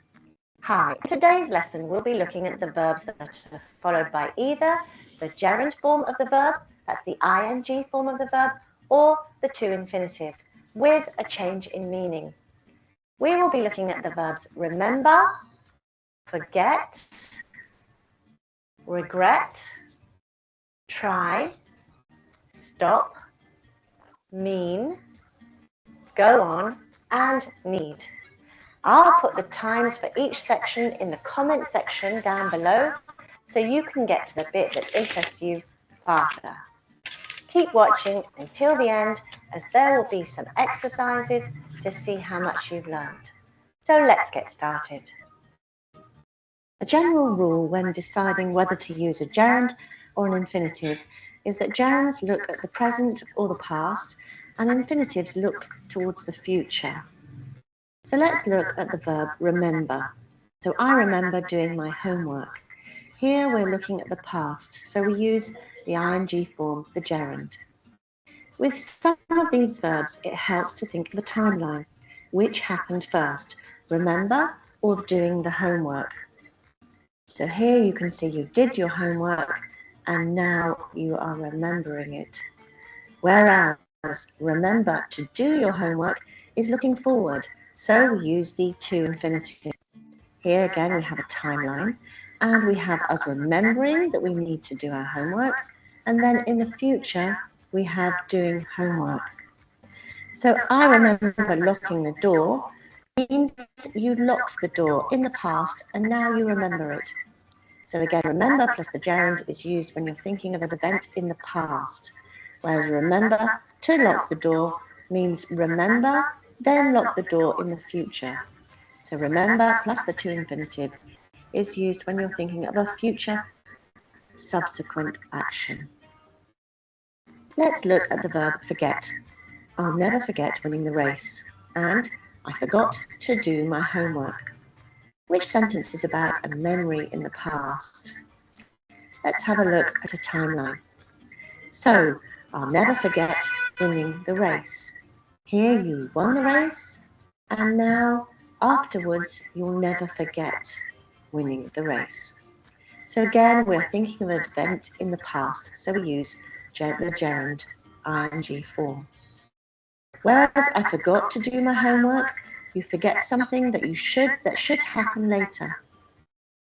Hi, in today's lesson we'll be looking at the verbs that are followed by either the gerund form of the verb, that's the ing form of the verb, or the to infinitive, with a change in meaning. We will be looking at the verbs remember, forget, regret, try, stop, mean, go on, and need. I'll put the times for each section in the comment section down below so you can get to the bit that interests you faster. Keep watching until the end, as there will be some exercises to see how much you've learned. So let's get started. A general rule when deciding whether to use a gerund or an infinitive is that gerunds look at the present or the past, and infinitives look towards the future. So let's look at the verb remember. So I remember doing my homework. Here we're looking at the past, so we use the ing form, the gerund. With some of these verbs, it helps to think of a timeline. Which happened first, remember or doing the homework? So here you can see you did your homework and now you are remembering it. Whereas remember to do your homework is looking forward, so we use the to infinitive. Here again we have a timeline, and we have us remembering that we need to do our homework, and then in the future we have doing homework. So I remember locking the door means you locked the door in the past and now you remember it. So again, remember plus the gerund is used when you're thinking of an event in the past, whereas remember to lock the door means remember, then lock the door in the future. So remember plus the to infinitive is used when you're thinking of a future subsequent action. Let's look at the verb forget. I'll never forget winning the race, and I forgot to do my homework. Which sentence is about a memory in the past? Let's have a look at a timeline. So, I'll never forget winning the race. Here you won the race, and now afterwards you'll never forget winning the race. So again, we're thinking of an event in the past, so we use the gerund ing form. Whereas I forgot to do my homework, you forget something that should happen later.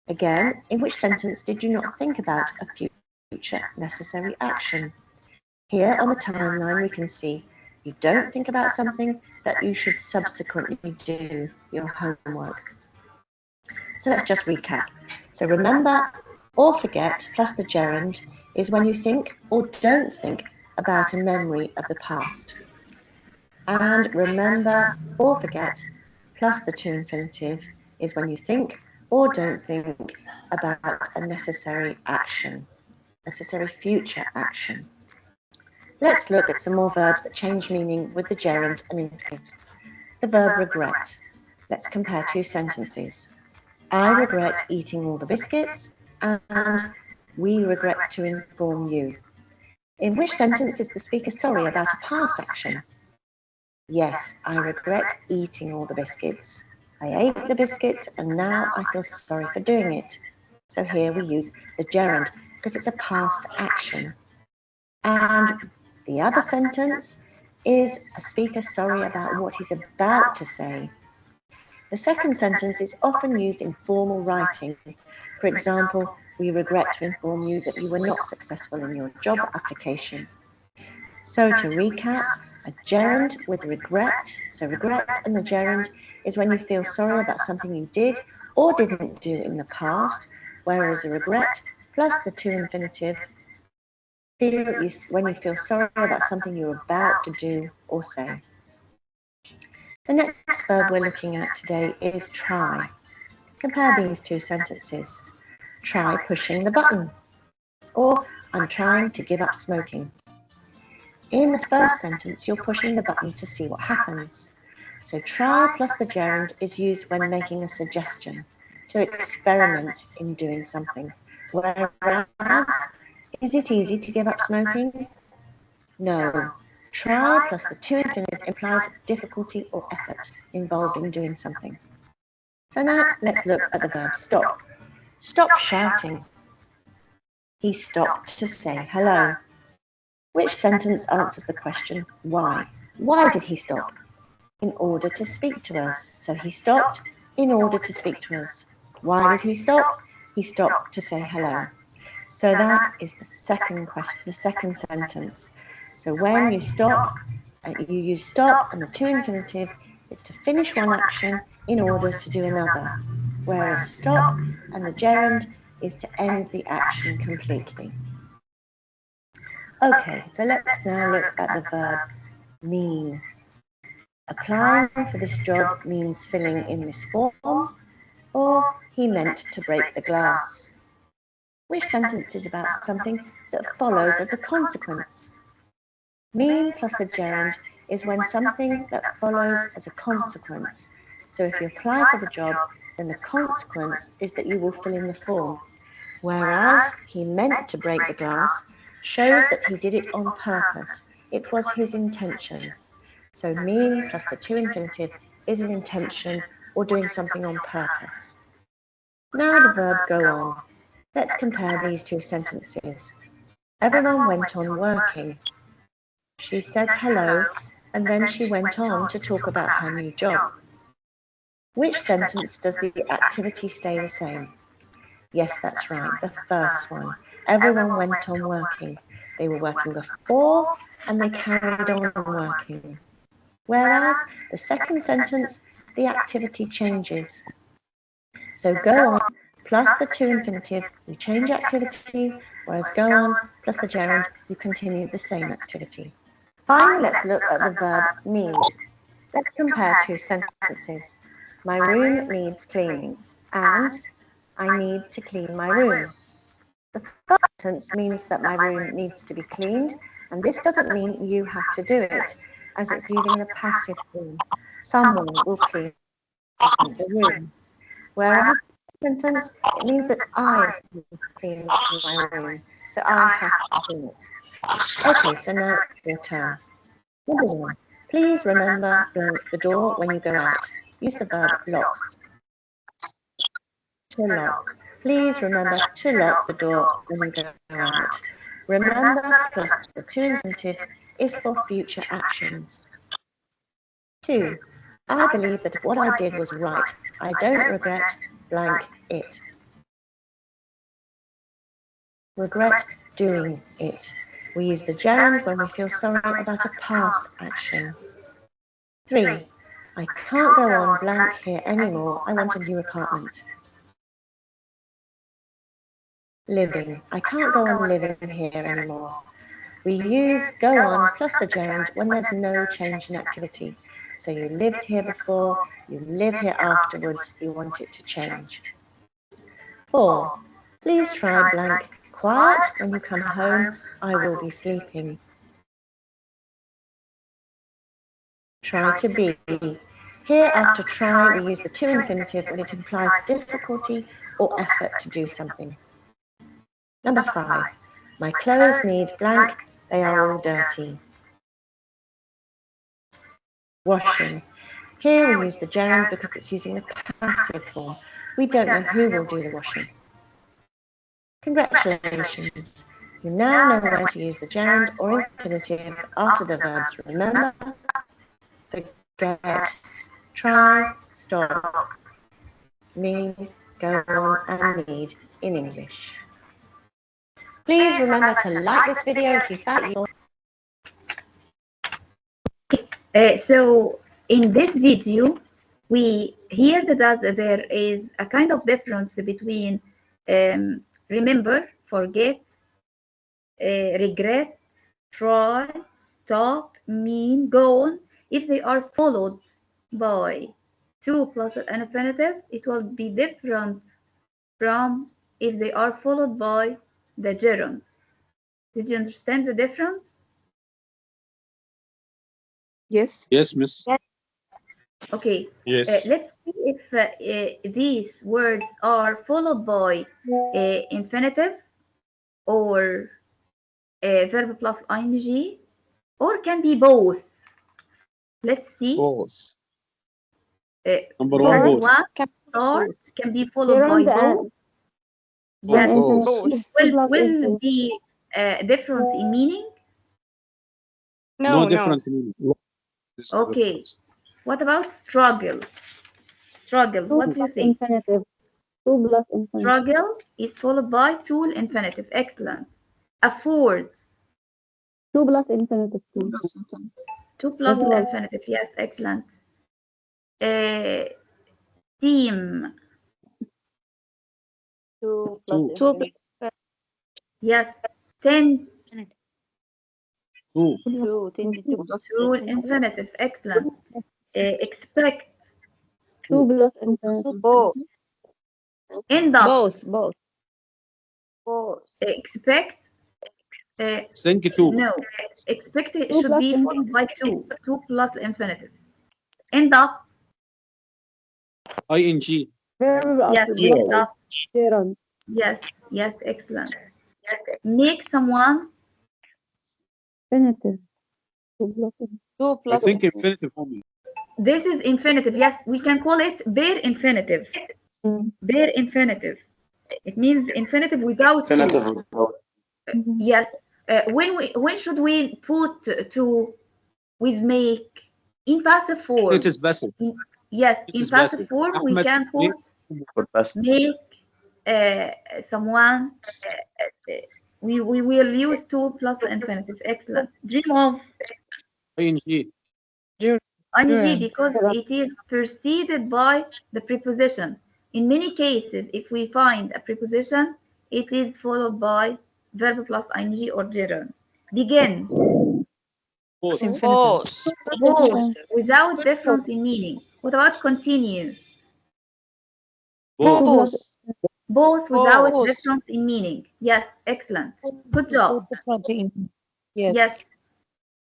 Again, in which sentence did you not think about a future necessary action? Here on the timeline we can see you don't think about something that you should subsequently do, your homework. So let's just recap. So remember or forget plus the gerund is when you think or don't think about a memory of the past. And remember or forget plus the to infinitive is when you think or don't think about a necessary action, necessary future action. Let's look at some more verbs that change meaning with the gerund and infinitive. The verb regret. Let's compare two sentences. I regret eating all the biscuits, and we regret to inform you. In which sentence is the speaker sorry about a past action? Yes, I regret eating all the biscuits. I ate the biscuits and now I feel sorry for doing it. So here we use the gerund because it's a past action. And the other sentence is a speaker sorry about what he's about to say. The second sentence is often used in formal writing. For example, we regret to inform you that you were not successful in your job application. So to recap, a gerund with regret, so regret and the gerund is when you feel sorry about something you did or didn't do in the past, whereas a regret plus the to infinitive when you feel sorry about something you're about to do or say. The next verb we're looking at today is try. Compare these two sentences. Try pushing the button, or I'm trying to give up smoking. In the first sentence, you're pushing the button to see what happens. So try plus the gerund is used when making a suggestion, to experiment in doing something. Whereas, is it easy to give up smoking? No. Try plus the to infinitive implies difficulty or effort involved in doing something. So now let's look at the verb stop. Stop shouting. He stopped to say hello. Which sentence answers the question, why? Why did he stop? In order to speak to us. So he stopped in order to speak to us. Why did he stop? He stopped to say hello. So that is the second question, the second sentence. So when you stop, you use stop and the to infinitive is to finish one action in order to do another. Whereas stop and the gerund is to end the action completely. Okay, so let's now look at the verb mean. Applying for this job means filling in this form, or he meant to break the glass. Which sentence is about something that follows as a consequence? Mean plus the gerund is when something that follows as a consequence. So if you apply for the job, then the consequence is that you will fill in the form. Whereas he meant to break the glass shows that he did it on purpose. It was his intention. So mean plus the to infinitive is an intention or doing something on purpose. Now the verb go on. Let's compare these two sentences. Everyone went on working. She said hello, and then she went on to talk about her new job. Which sentence does the activity stay the same? Yes, that's right, the first one. Everyone went on working. They were working before, and they carried on working. Whereas the second sentence, the activity changes. So go on plus the to infinitive, you change activity, whereas go on plus the gerund, you continue the same activity. Finally, let's look at the verb need. Let's compare two sentences. My room needs cleaning, and I need to clean my room. The first sentence means that my room needs to be cleaned, and this doesn't mean you have to do it, as it's using the passive form. Someone will clean the room. Whereas sentence, it means that I will clean my room, so I have to do it. Okay, so now it's your turn. Number one, please remember the door when you go out. Use the verb lock. To lock. Please remember to lock the door when you go out. Remember plus the to infinitive is for future actions. 2. I believe that what I did was right. I don't regret blank it. Regret doing it. We use the gerund when we feel sorry about a past action. 3. I can't go on blank here anymore. I want a new apartment. Living. I can't go on living here anymore. We use go on plus the gerund when there's no change in activity. So you lived here before, you live here afterwards, you want it to change. 4. Please try blank quiet when you come home, I will be sleeping. Try to be. Here after try we use the to infinitive when it implies difficulty or effort to do something. Number 5. My clothes need blank, they are all dirty. Washing. Here we use the gerund because it's using the passive form. We don't know who will do the washing. Congratulations. You now know when to use the gerund or infinitive after the verbs remember, forget, try, stop, mean, go on, and need in English. Please remember to like this video if you found it useful. So in this video, we hear that there is a kind of difference between remember, forget, regret, try, stop, mean, go on. If they are followed by to plus an infinitive, it will be different from if they are followed by the gerund. Did you understand the difference? Yes. Yes, miss. Okay. Yes. Let's see if these words are followed by infinitive or verb plus ing, or can be both. Let's see. Both. Number Verb one, one can be followed by both. Yes. Both. Will be difference in meaning? no different meaning. Okay. What about struggle? Struggle. What do you think? Infinitive. 2 plus infinitive. Struggle is followed by tool infinitive. Excellent. Afford. 2 plus infinitive. 2 plus infinitive. Yes, excellent. Team. 2 plus Two. infinitive. Yes. 10. 2. 2 Tool infinitive. Excellent. expect, 2 plus infinitive. Both. end up, Both. expect, Think two. no, expect it 2 should plus be followed by 2 plus infinitive. End up, ing. Verb yes, plus end up, gerund. yes, yes, excellent. Make someone, Infinitive. 2 plus infinitive. I think infinitive only. this is infinitive, yes, we can call it bare infinitive. Bare infinitive. It means infinitive without Infinitive to. without. Yes. When should we put to with make in passive form? It is passive. Yes, It in is passive passive. form we Ahmed can is put For passive. make someone. We will use 2 plus the infinitive. Excellent. Dream of ing. ing because it is preceded by the preposition. In many cases, if we find a preposition, it is followed by verb plus ing or gerund. Begin. Both. Both without difference in meaning. What about continue? Both. Both without difference in meaning. Yes, excellent. Good job. Yes.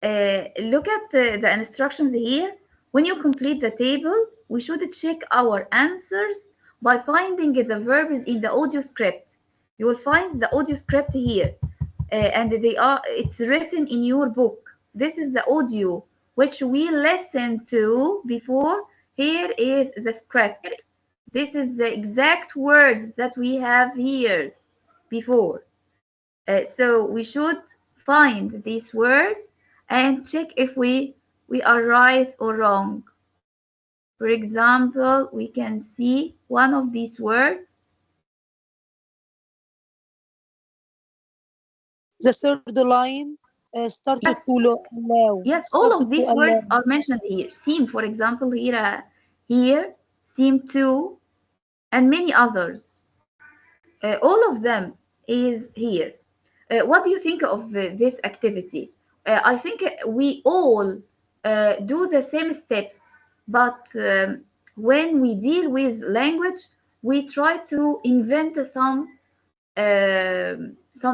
Look at the instructions here. When you complete the table, we should check our answers by finding the verbs in the audio script. You will find the audio script here, and it's written in your book. This is the audio which we listened to before. Here is the script. This is the exact words that we have here before. So we should find these words and check if we are right or wrong. For example, we can see one of these words. The third line started to allow. Yes, all of these words are mentioned here. Seem, for example, here, seem to, and many others. All of them is here. What do you think of this activity? I think we all do the same steps, but when we deal with language, we try to invent some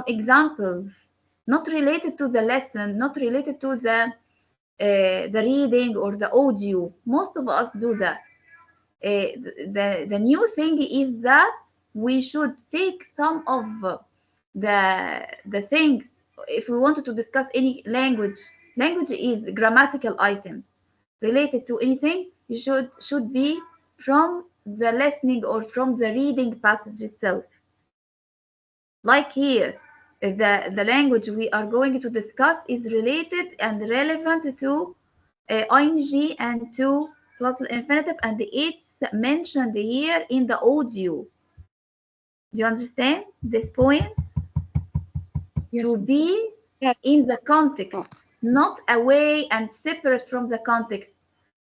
examples, not related to the lesson, not related to the reading or the audio. Most of us do that. The new thing is that we should take some of the things. If we wanted to discuss any language is grammatical items related to anything. You should be from the listening or from the reading passage itself. Like here, the language we are going to discuss is related and relevant to ing and to plus infinitive, and it's mentioned here in the audio. Do you understand this point? Yes. To be in the context, not away and separate from the context.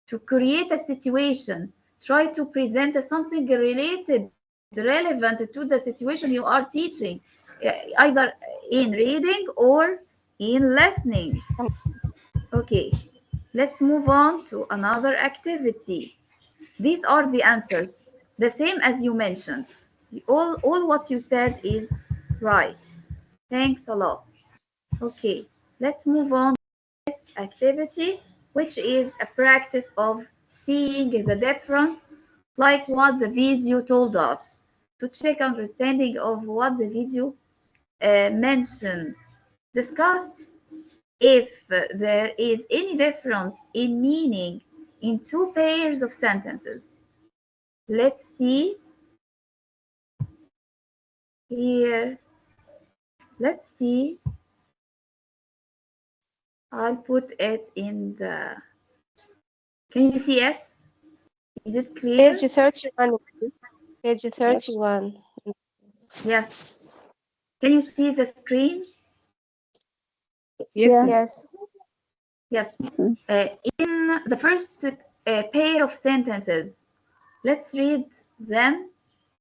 To create a situation, try to present something related, relevant to the situation you are teaching, either in reading or in listening. Okay, let's move on to another activity. These are the answers, the same as you mentioned. All what you said is right. Thanks a lot. Okay, let's move on to this activity, which is a practice of seeing the difference, like what the video told us, to check understanding of what the video mentioned. Discuss if there is any difference in meaning in two pairs of sentences. Let's see here. Let's see. I'll put it in the. Can you see it? Is it clear? Page 31. Page 31. Yes. Can you see the screen? Yes. Yes. In the first pair of sentences, let's read them.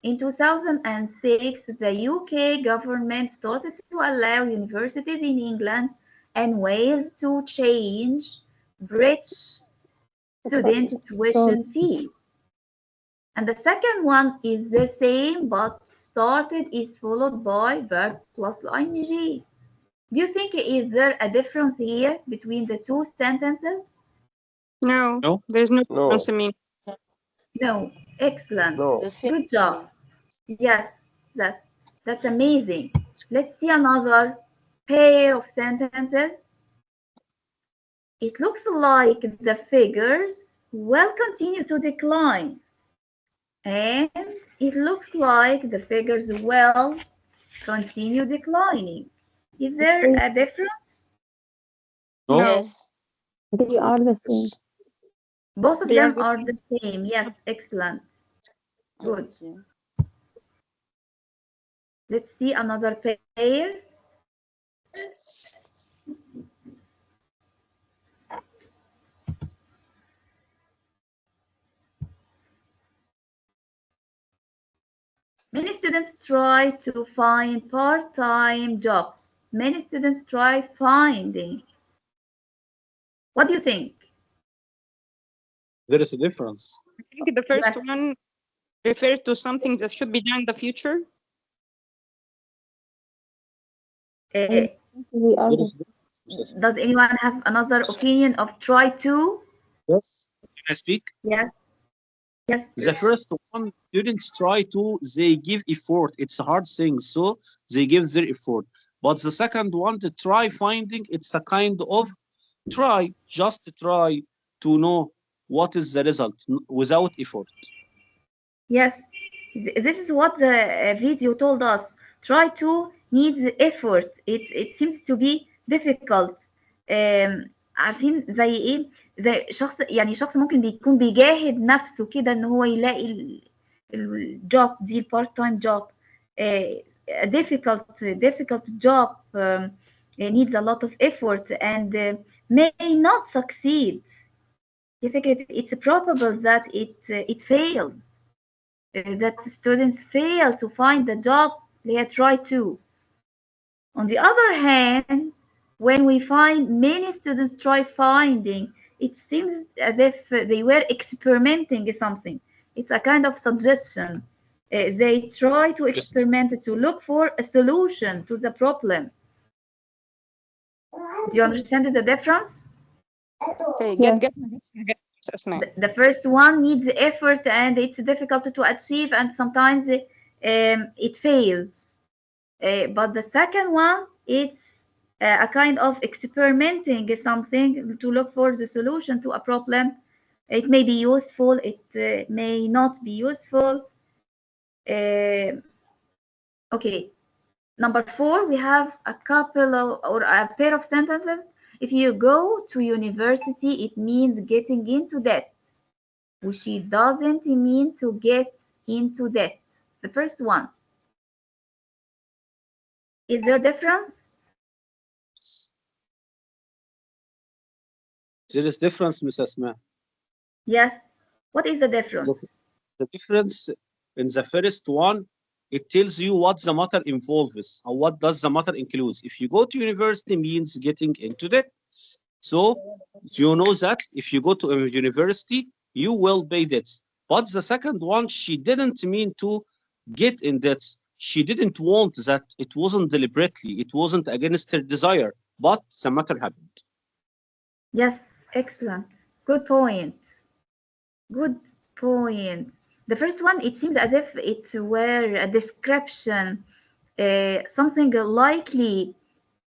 In 2006, the UK government started to allow universities in England and Wales to change British student tuition fee. And the second one is the same, but started is followed by verb plus ing. Do you think is there a difference here between the two sentences? No, there's no difference in meaning. No. Excellent. No. Good job. Yes, that's amazing. Let's see another pair of sentences. It looks like the figures will continue to decline. And it looks like the figures will continue declining. Is there a difference? No. Yes. They are the same. Both of They them are are the same. Yes, excellent. Good. Let's see another pair. Many students try to find part-time jobs. Many students try finding. What do you think? There is a difference. I think the first one refers to something that should be done in the future. We are There the is a difference. Does anyone have another opinion of try to? Yes. Can I speak? Yes. Yes. The first one, students try to, they give effort. It's a hard thing, so they give their effort. But the second one, to try finding, it's a kind of try, just try to know what is the result without effort. Yes. This is what the video told us. Try to needs effort. It seems to be difficult. عارفين زي ايه؟ زي شخص يعني شخص ممكن بيكون بيجاهد نفسه كده ان هو يلاقي الجوب دي البارت تايم جوب. difficult job needs a lot of effort and may not succeed. It's probable that it failed. That students fail to find the job they had tried to. On the other hand, when we find many students try finding, it seems as if they were experimenting something. It's a kind of suggestion. They try to experiment to look for a solution to the problem. Do you understand the difference? Okay, good. The first one needs effort and it's difficult to achieve and sometimes it fails. But the second one, it's a kind of experimenting something to look for the solution to a problem. It may be useful, it may not be useful. Okay, number 4, we have a couple of, or a pair of sentences. If you go to university, it means getting into debt. Which it doesn't mean to get into debt. The first one. Is there a difference? There is difference, Ms. Asma. Yes. What is the difference? The difference in the first one, it tells you what the matter involves or what does the matter includes. If you go to university means getting into debt. So you know that if you go to a university, you will pay debts. But the second one, she didn't mean to get in debts. She didn't want that. It wasn't deliberately. It wasn't against her desire, but the matter happened. Yes, excellent. Good point. Good point. The first one, it seems as if it were a description, something likely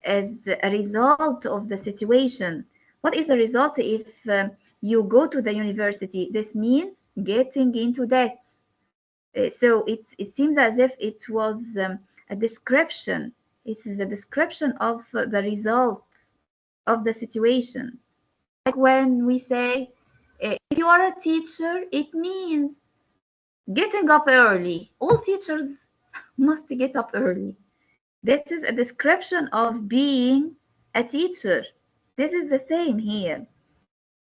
as a result of the situation. What is the result if you go to the university? This means getting into debt. So it seems as if it was a description. It is a description of the result of the situation. Like when we say, if you are a teacher, it means getting up early. All teachers must get up early. This is a description of being a teacher. This is the same here.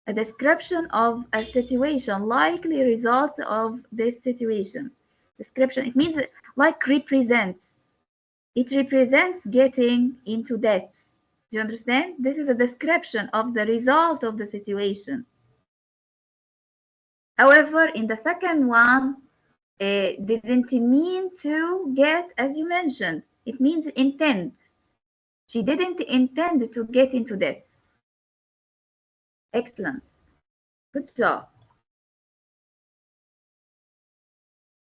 A description of a situation, likely result of this situation. Description, it means like represents. It represents getting into debt. Do you understand? This is a description of the result of the situation. However, in the second one, didn't mean to get, as you mentioned, it means intent. She didn't intend to get into debt. Excellent. Good job.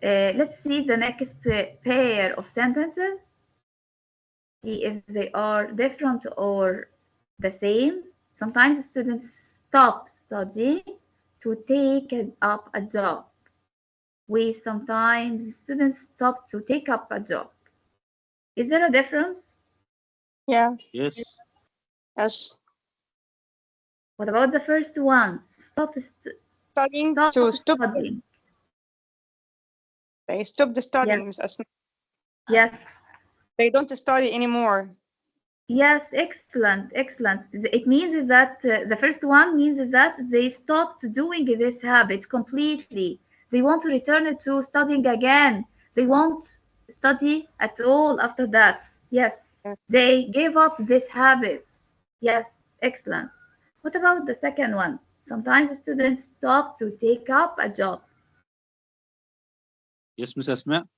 Let's see the next pair of sentences. See if they are different or the same. Sometimes students stop studying to take up a job. Sometimes students stop to take up a job. Is there a difference? Yeah. Yes. Yes. What about the first one? Studying stop to stop. studying. They stop the studying, Yes. Miss Asma. Yes. They don't study anymore. Yes, excellent, excellent. It means that the first one means that they stopped doing this habit completely. They want to return to studying again. They won't study at all after that. Yes, they gave up this habit. Yes, excellent. What about the second one? Sometimes students stop to take up a job. Yes, Ms. Asma.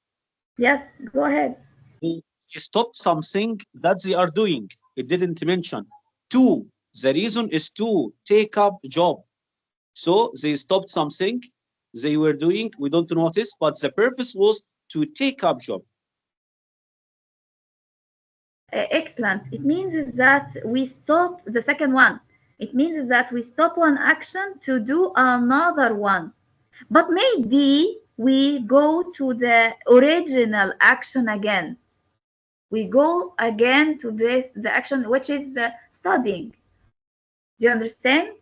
Yes, go ahead. They stopped something that they are doing. It didn't mention. Two, the reason is to take up job. So they stopped something they were doing. We don't notice, but the purpose was to take up job. Excellent. It means that we stop the second one. It means that we stop one action to do another one. But maybe we go to the original action again. We go again to the action which is the studying. Do you understand?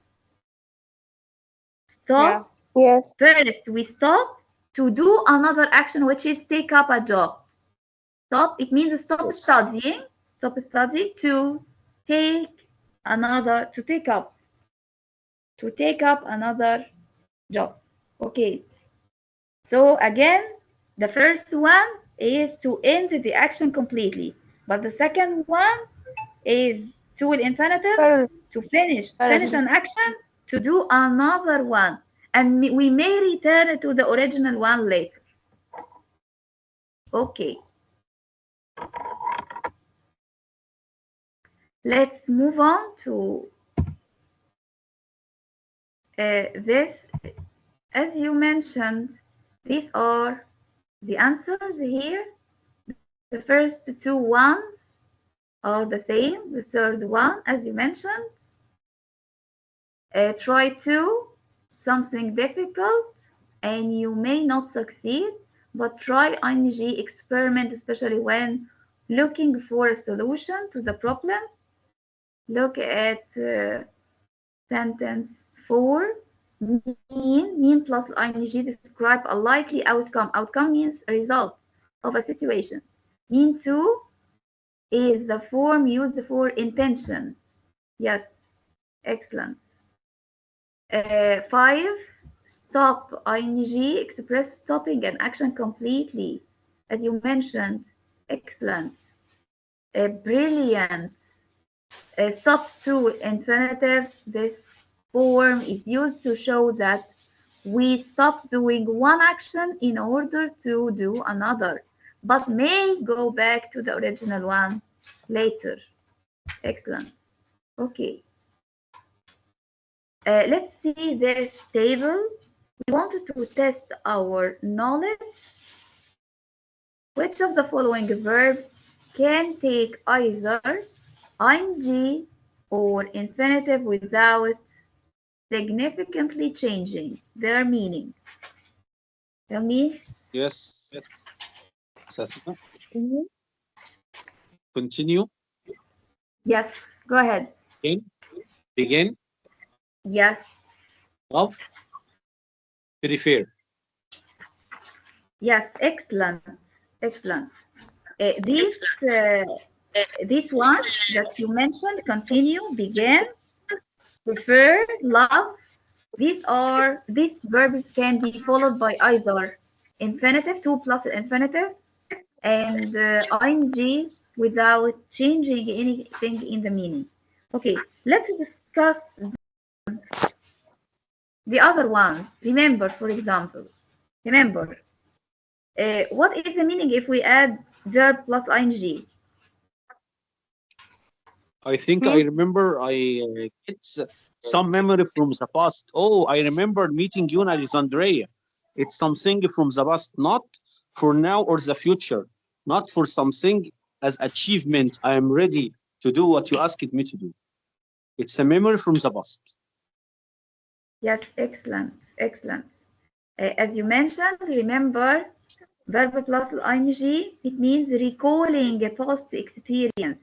Stop. Yeah. Yes. First, we stop to do another action which is take up a job. Stop. It means stop studying. Stop studying to take up another job. Okay. So again, the first one is to end the action completely, but the second one is to infinitive to finish an action to do another one, and we may return to the original one later. Okay. Let's move on to this. As you mentioned, these are the answers here. The first two ones are the same. The third one, as you mentioned, try to something difficult and you may not succeed, but try ing experiment, especially when looking for a solution to the problem. Look at sentence 4. Mean plus ing describe a likely outcome. Outcome means a result of a situation. Mean 2 is the form used for intention. Yes, excellent. 5. Stop ing express stopping an action completely, as you mentioned. Excellent. Brilliant. Stop to infinitive. This form is used to show that we stop doing one action in order to do another, but may go back to the original one later. Excellent. Okay. Let's see this table. We wanted to test our knowledge. Which of the following verbs can take either ing or infinitive without significantly changing their meaning? Tell me. Yes. Continue. Yes, go ahead. Begin. Yes. Love. Prefer. Yes, excellent. Excellent. This one that you mentioned, continue, begin, prefer, love, these verbs can be followed by either infinitive, to plus infinitive, and ing without changing anything in the meaning. Okay, let's discuss the other ones. Remember, for example. Remember. What is the meaning if we add verb plus ing? I think I remember I get some memory from the past. Oh, I remember meeting you in Alexandria. It's something from the past, not for now or the future, not for something as achievement. I am ready to do what you asked me to do. It's a memory from the past. Yes, excellent, excellent. As you mentioned, remember, verb plus ing, it means recalling a past experience,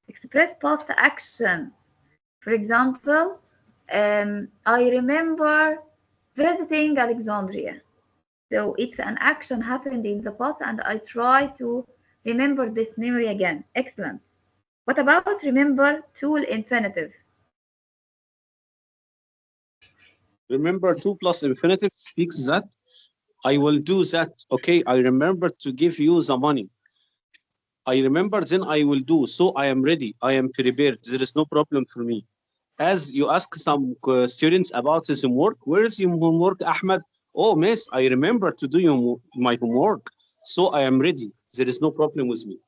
express past action. For example, I remember visiting Alexandria. So it's an action happened in the past and I try to remember this memory again. Excellent. What about remember tool infinitive? Remember 2 plus infinitive speaks that I will do that. Okay, I remember to give you the money. I remember, then I will do. So I am ready. I am prepared. There is no problem for me. As you ask some students about his homework, where is your homework, Ahmed? Oh, miss, I remember to do my homework. So I am ready. There is no problem with me.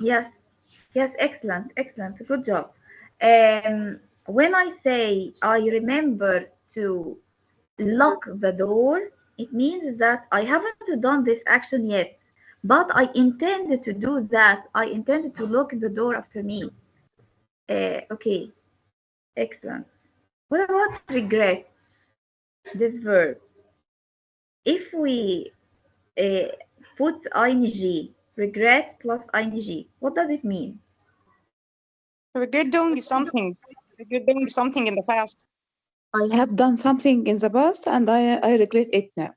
Yes, yes, excellent, excellent. Good job. When I say I remember to lock the door, it means that I haven't done this action yet, but I intended to do that. I intended to lock the door after me. Okay, excellent. What about regret? This verb. If we put ing, regret plus ing, what does it mean? Regret doing something. Regret doing something in the past. I have done something in the past and I regret it now.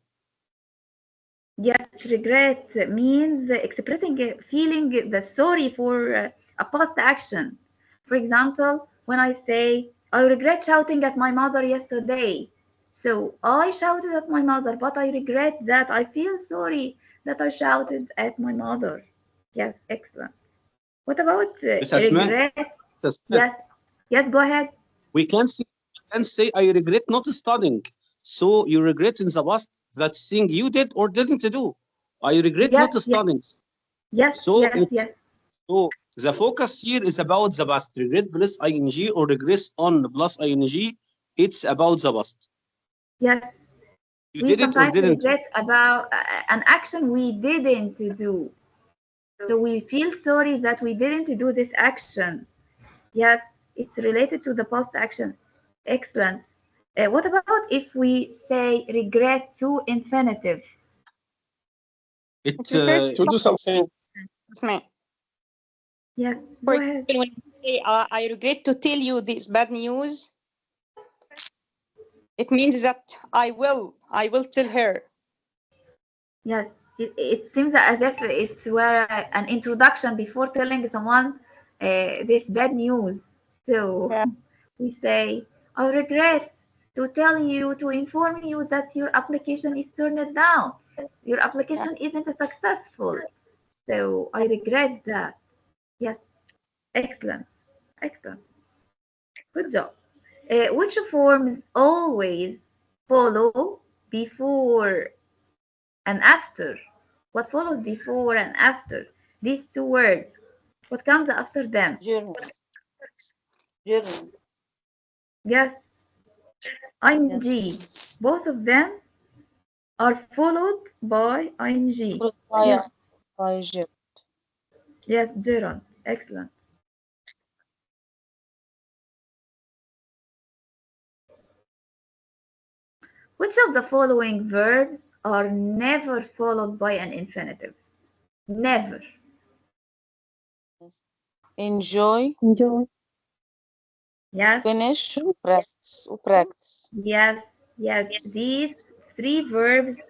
Yes, regret means expressing, feeling the sorry for a past action. For example, when I say, I regret shouting at my mother yesterday. So I shouted at my mother, but I regret that. I feel sorry that I shouted at my mother. Yes, excellent. What about regret? Yes, yes, go ahead. We can say, I regret not studying. So you regret in the past that thing you did or didn't do. I regret not studying. Yes, so yes. So the focus here is about the past. Regret plus ing or regress on plus ing. It's about the past. Yes. You did it or didn't? Regret about an action we didn't do. So we feel sorry that we didn't do this action. Yes, it's related to the past action. Excellent. What about if we say regret to infinitive? It to do something. Yes, for example, when you say, I regret to tell you this bad news, it means that I will tell her. Yes, it seems as if it's where an introduction before telling someone this bad news. So we say, I regret to tell you, to inform you that your application is turned down. Your application isn't successful. So I regret that. Yes, excellent, excellent. Good job. Which forms always follow before and after? What follows before and after these two words? What comes after them? Journey. Yes, ing. Both of them are followed by ing. Yes, yes, gerund. Excellent. Which of the following verbs are never followed by an infinitive? Never. Enjoy. Yes. Finish. Practice. Yes, yes. These three verbs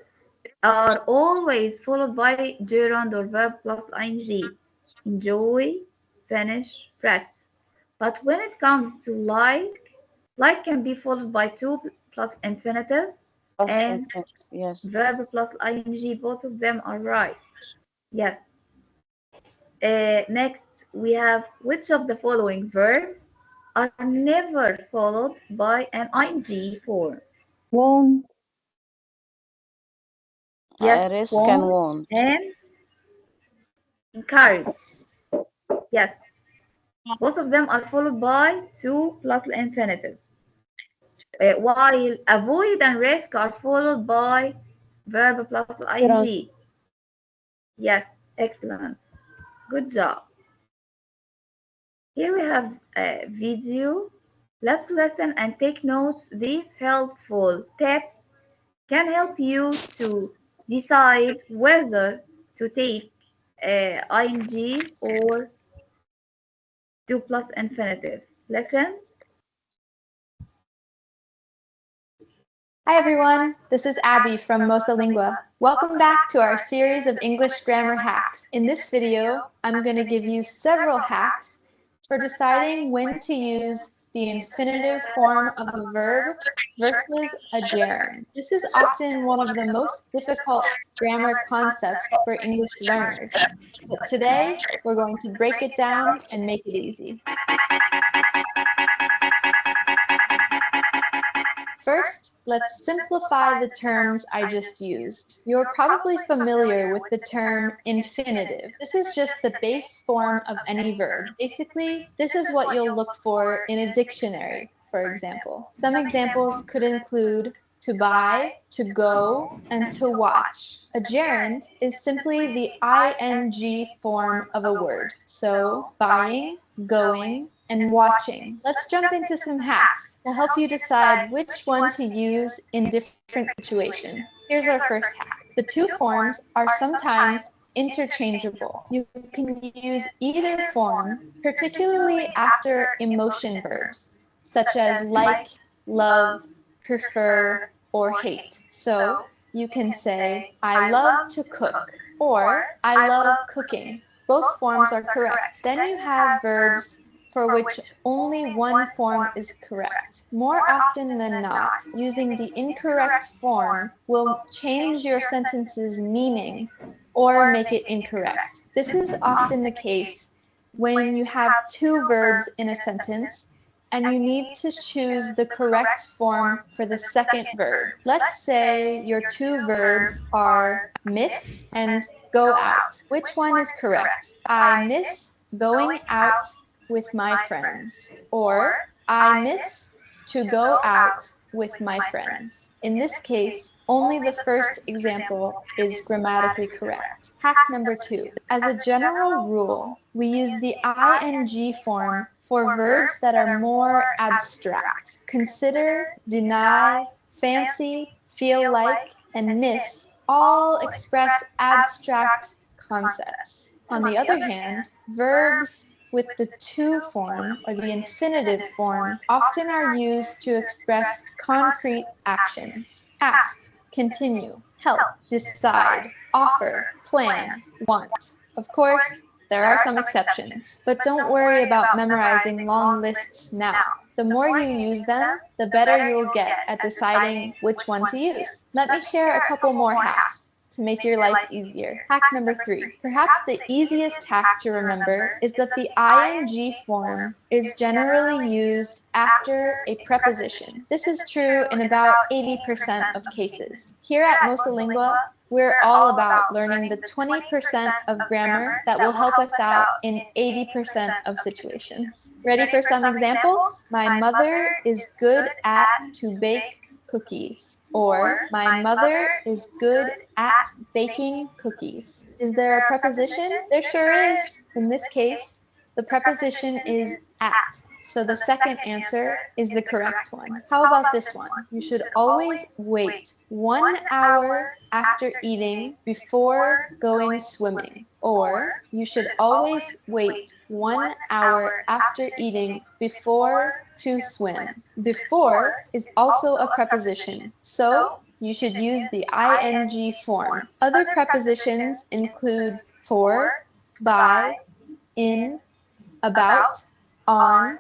are always followed by gerund or verb plus ing. Enjoy, finish, practice. But when it comes to like can be followed by to plus infinitive and verb plus ing. Both of them are right. Yes. Next, we have which of the following verbs are never followed by an ing form. Won't. Yes, risk and won't won't. and encourage. Yes, both of them are followed by to plus the infinitive. While avoid and risk are followed by verb plus ing. Yes, excellent. Good job. Here we have a video. Let's listen and take notes. These helpful tips can help you to decide whether to take ing or to plus infinitive. Listen. Hi everyone, this is Abby from Mosa Lingua. Welcome back to our series of English grammar hacks. In this video, I'm going to give you several hacks for deciding when to use the infinitive form of a verb versus a gerund. This is often one of the most difficult grammar concepts for English learners. But today, we're going to break it down and make it easy. First, let's simplify the terms I just used. You're probably familiar with the term infinitive. This is just the base form of any verb. Basically, this is what you'll look for in a dictionary, for example. Some examples could include to buy, to go, and to watch. A gerund is simply the ing form of a word. So, buying, going, and watching. Let's jump into some hacks to help you decide which one to use in different situations. Here's our first hack. The two forms are sometimes interchangeable. You can use either form, particularly after emotion verbs, such as like, love, prefer, or hate. So you can say, I love to cook, or I love cooking. Both forms are correct. Then you have verbs for which only one form is correct. More often than not, using the incorrect form will change your sentence's meaning or make it incorrect. This is often the case when you have two verbs in a sentence and you need to choose the correct form for the second verb. Let's say your two verbs are miss and go out. Which one is correct? I miss going out with my friends, or I miss to go out with my friends. In this case, only the first example is grammatically correct. Hack number 2. As a general rule, we use the ing form for verbs that are more abstract. Consider, deny, fancy, feel like, and miss all express abstract concepts. On the other hand, verbs with the to form, or the infinitive form, often are used to express concrete actions. Ask, continue, help, decide, offer, plan, want. Of course, there are some exceptions, but don't worry about memorizing long lists now. The more you use them, the better you'll get at deciding which one to use. Let me share a couple more hacks to make your life easier. Hack number 3. Perhaps the easiest hack to remember is that the ing form is generally used after a preposition. This is true in about 80% of cases. Here at Mosa Lingua, we're all about learning the 20% of grammar that will help us out in 80% of situations. Ready for some examples? My mother is good at to bake cookies. Or, my mother is good at baking cookies. Is there a preposition? There sure is. In this case, the preposition is at. So the second answer is the correct one. How about this one? You should always wait 1 hour after eating before going swimming. Or, you should always wait 1 hour after eating before to swim. Before is also a preposition, so you should use the ing form. Other prepositions include for, by, in, about, on,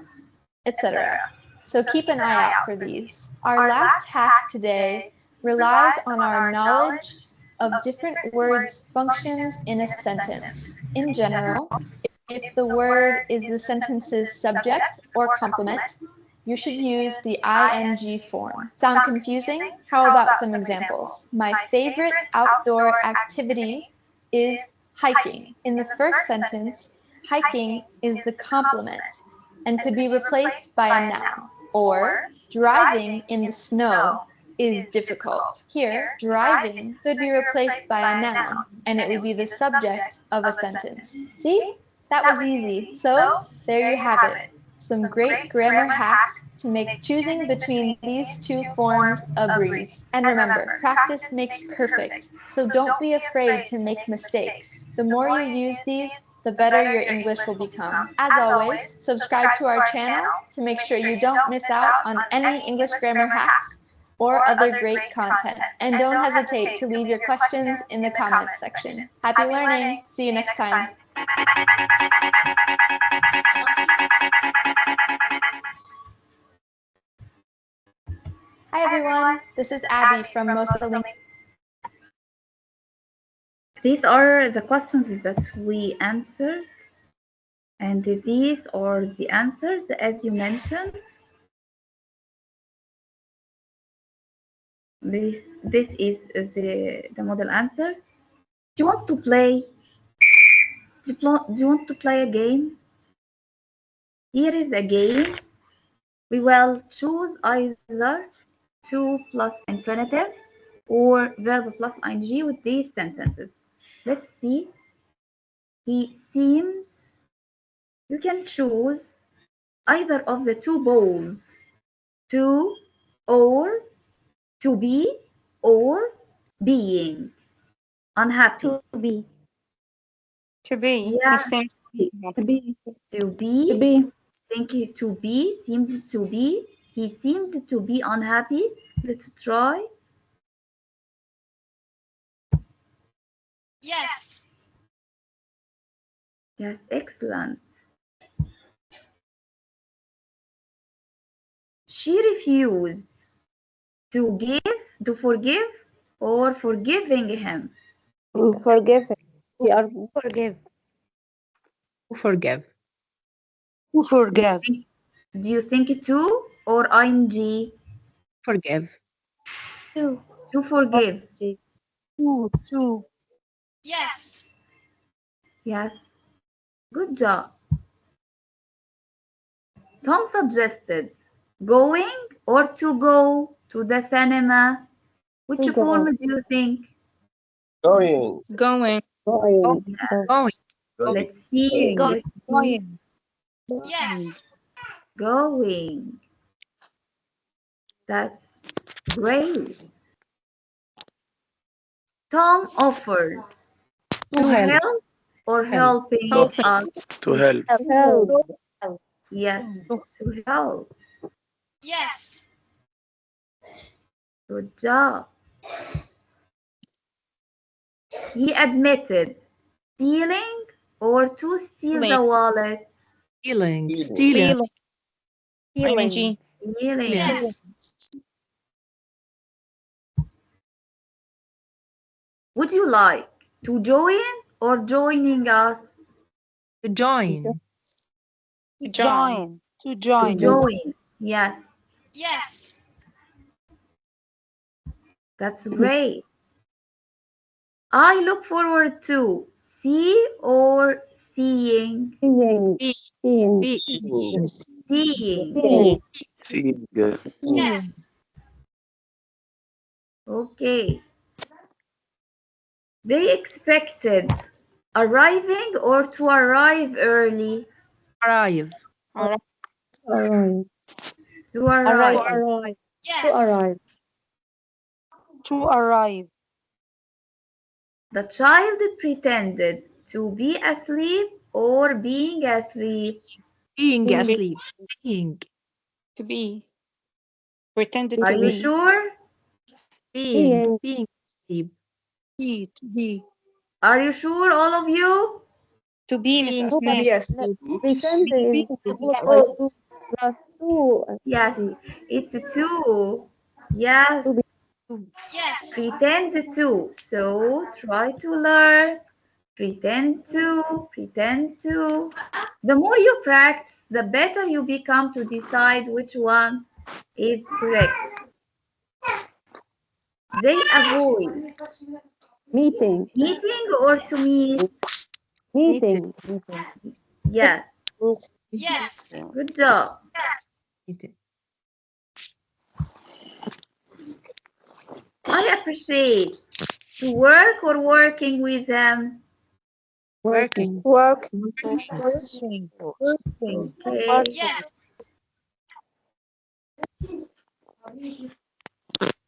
etc. So keep an eye out for these. Our last hack today relies on our knowledge of different words' functions in a sentence. In general, if the word is the sentence's subject or complement, you should use the ing form. Sound confusing? How about some examples? My favorite outdoor activity is hiking. In the first sentence, hiking is the complement and could be replaced by a noun. Or driving in the snow is difficult. Here, driving could be replaced by a noun and it would be the subject of a sentence. See? That was easy. So there you have it. Some great grammar hacks to make choosing between these two forms a breeze. And remember, practice makes perfect, so don't be afraid to make mistakes. The more you use these, the better your English will become. As always, subscribe to our channel to make sure you don't miss out on any English grammar hacks or other great content. And don't hesitate to leave your questions in the comments section. Happy learning! See you next time. Hi everyone, this is Abby from Mosalink. These are the questions that we answered, and these are the answers as you mentioned. This is the model answer. Do you want to play? Do you want to play a game? Here is a game. We will choose either to plus infinitive or verb plus ing with these sentences. Let's see. He seems. You can choose either of the two bowls, to or to be or being. Unhappy. To be. To be. Yeah. To be. To be. To be. Think to be seems to be. He seems to be unhappy. Let's try. Yes. Yes, excellent. She refused to forgive or forgiving him. Forgive. We are Forgive. To forgive. To forgive. Do you think to or ing? Forgive. To. To forgive. To. Yes. Yes. Good job. Tom suggested going or to go to the cinema. Which To go. form do you think? Going. Going. Going. Going. Let's see. Going. Yes. Going. That's great. Tom offers to help or helping us. To help. Help. Yes, to help. Yes. Good job. He admitted stealing or to steal the wallet. Stealing. Stealing. Stealing. ING. Stealing. Yes. Would you like to join or joining us? To join. To join. To join. To join. Yes, Yes. that's great. I look forward to see or seeing. Seeing. Seeing. Seeing. Seeing. Seeing. Yes. Okay. They expected arriving or to arrive early. Arrive. Arrive. To arrive. Arrive. Yes. To arrive. To arrive. The child pretended to be asleep or being asleep. Being asleep. Being. To be. Pretended Are to you be. sure? Being. Being asleep. To be. Are you sure, all of you? To be, Miss Being. Asma. Be asleep. Pretend is Oh, plus two. yes, it's two. Yes, Yes. pretend to. So try to learn Pretend to, pretend to. The more you practice, the better you become to decide which one is correct. They avoid Meeting. meeting or to meet. Meeting. Yes, Yes. good job. I appreciate to work or working with them. Working. Working. Okay. Yes.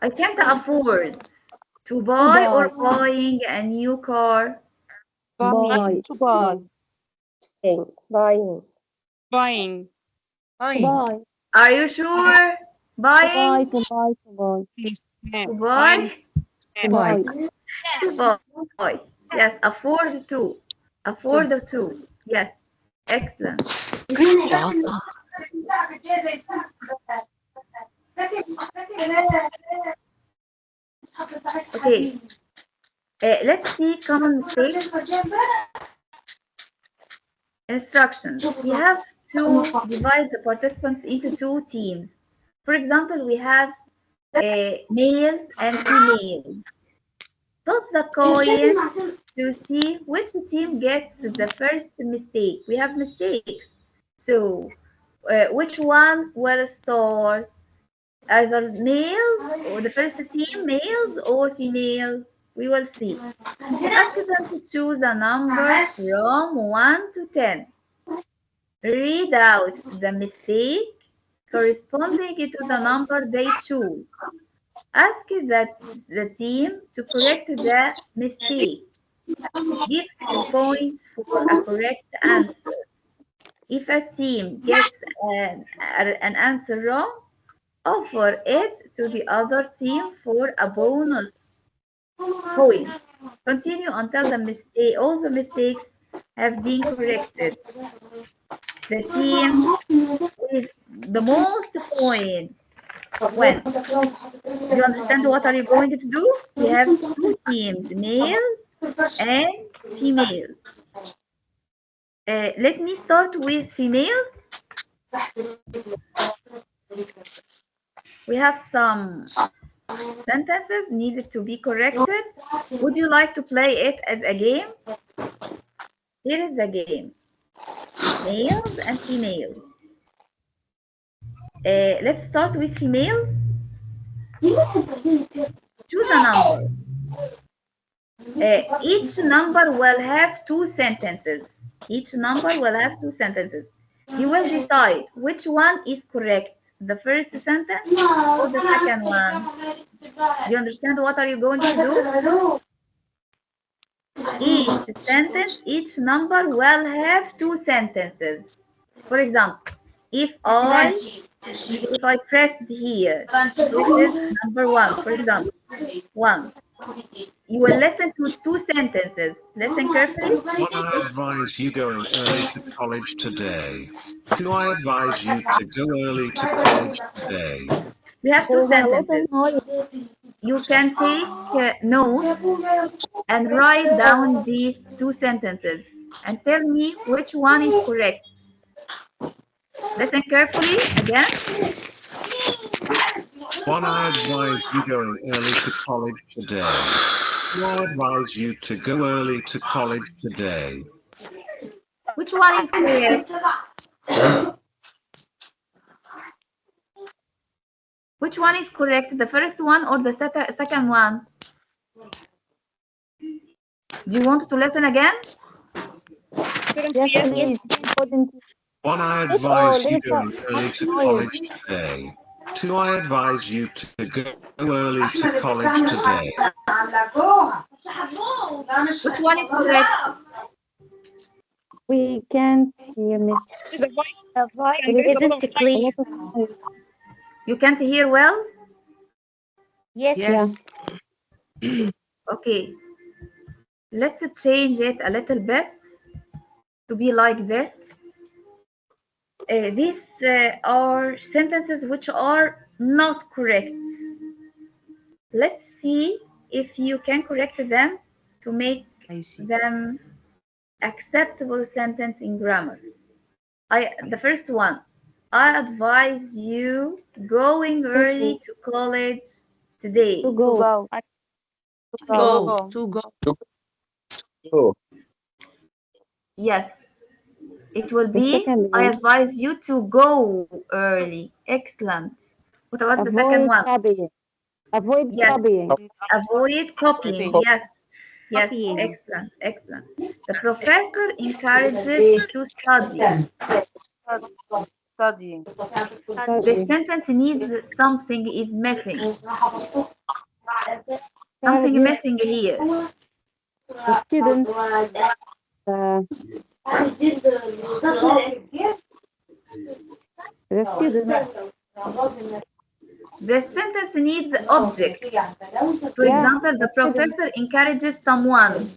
I can't afford to buy or buying a new car. Buy. To buy. Buying. Buying. Buy. Are you sure? Buying? To buy. Yes. To buy? To buy. To buy. Yes, afford to. Afford to. Yes. Excellent. Okay. Let's see common mistakes. Instructions. We have to divide the participants into two teams. For example, we have males and females. Toss the coin to see which team gets the first mistake. We have mistakes. So, which one will start? Either males or the first team, males or females? We will see. Ask them to choose a number from 1 to 10. Read out the mistake corresponding to the number they choose. Ask the team to correct the mistake. Give 2 points for a correct answer. If a team gets an answer wrong, offer it to the other team for a bonus point. Continue until all the mistakes have been corrected. The team with the most points wins. You understand what are you going to do? We have two teams, males and females. Let me start with females. We have some sentences needed to be corrected. Would you like to play it as a game? Here is the game. Males and females. Let's start with females. Choose a number. Each number will have 2 sentences. Each number will have 2 sentences. You will decide which one is correct, the first sentence or the second one. Do you understand what are you going to do? Each sentence, each number will have 2 sentences. For example, if I pressed here, this is number 1, for example, 1. You will listen to 2 sentences. Listen carefully. What I advise you going early to college today. Do I advise you to go early to college today? We have 2 sentences. You can take notes and write down these 2 sentences and tell me which one is correct. Listen carefully again. What I advise you going early to college today. Do I advise you to go early to college today? Which one is correct? Which one is correct? The first one or the second one? Do you want to listen again? Yes, What I advise you going early to college today. Do I advise you to go early to college today? Which one is correct? We can't hear me. The voice isn't clear. You can't hear well? Yes. Okay. Let's change it a little bit to be like this. These are sentences which are not correct. Let's see if you can correct them to make them acceptable sentence in grammar. The first one, I advise you going early to college today. To go. To go. Yes, it will The be, second I one, advise you to go early. Excellent. What about the second avoid one? copying. Avoid Yes, copying. avoid copying. Yes, yes, excellent, excellent. The professor encourages to study. Studying. The sentence needs something is missing. Something Encourages missing here. the students The sentence needs object. For example, the professor encourages someone,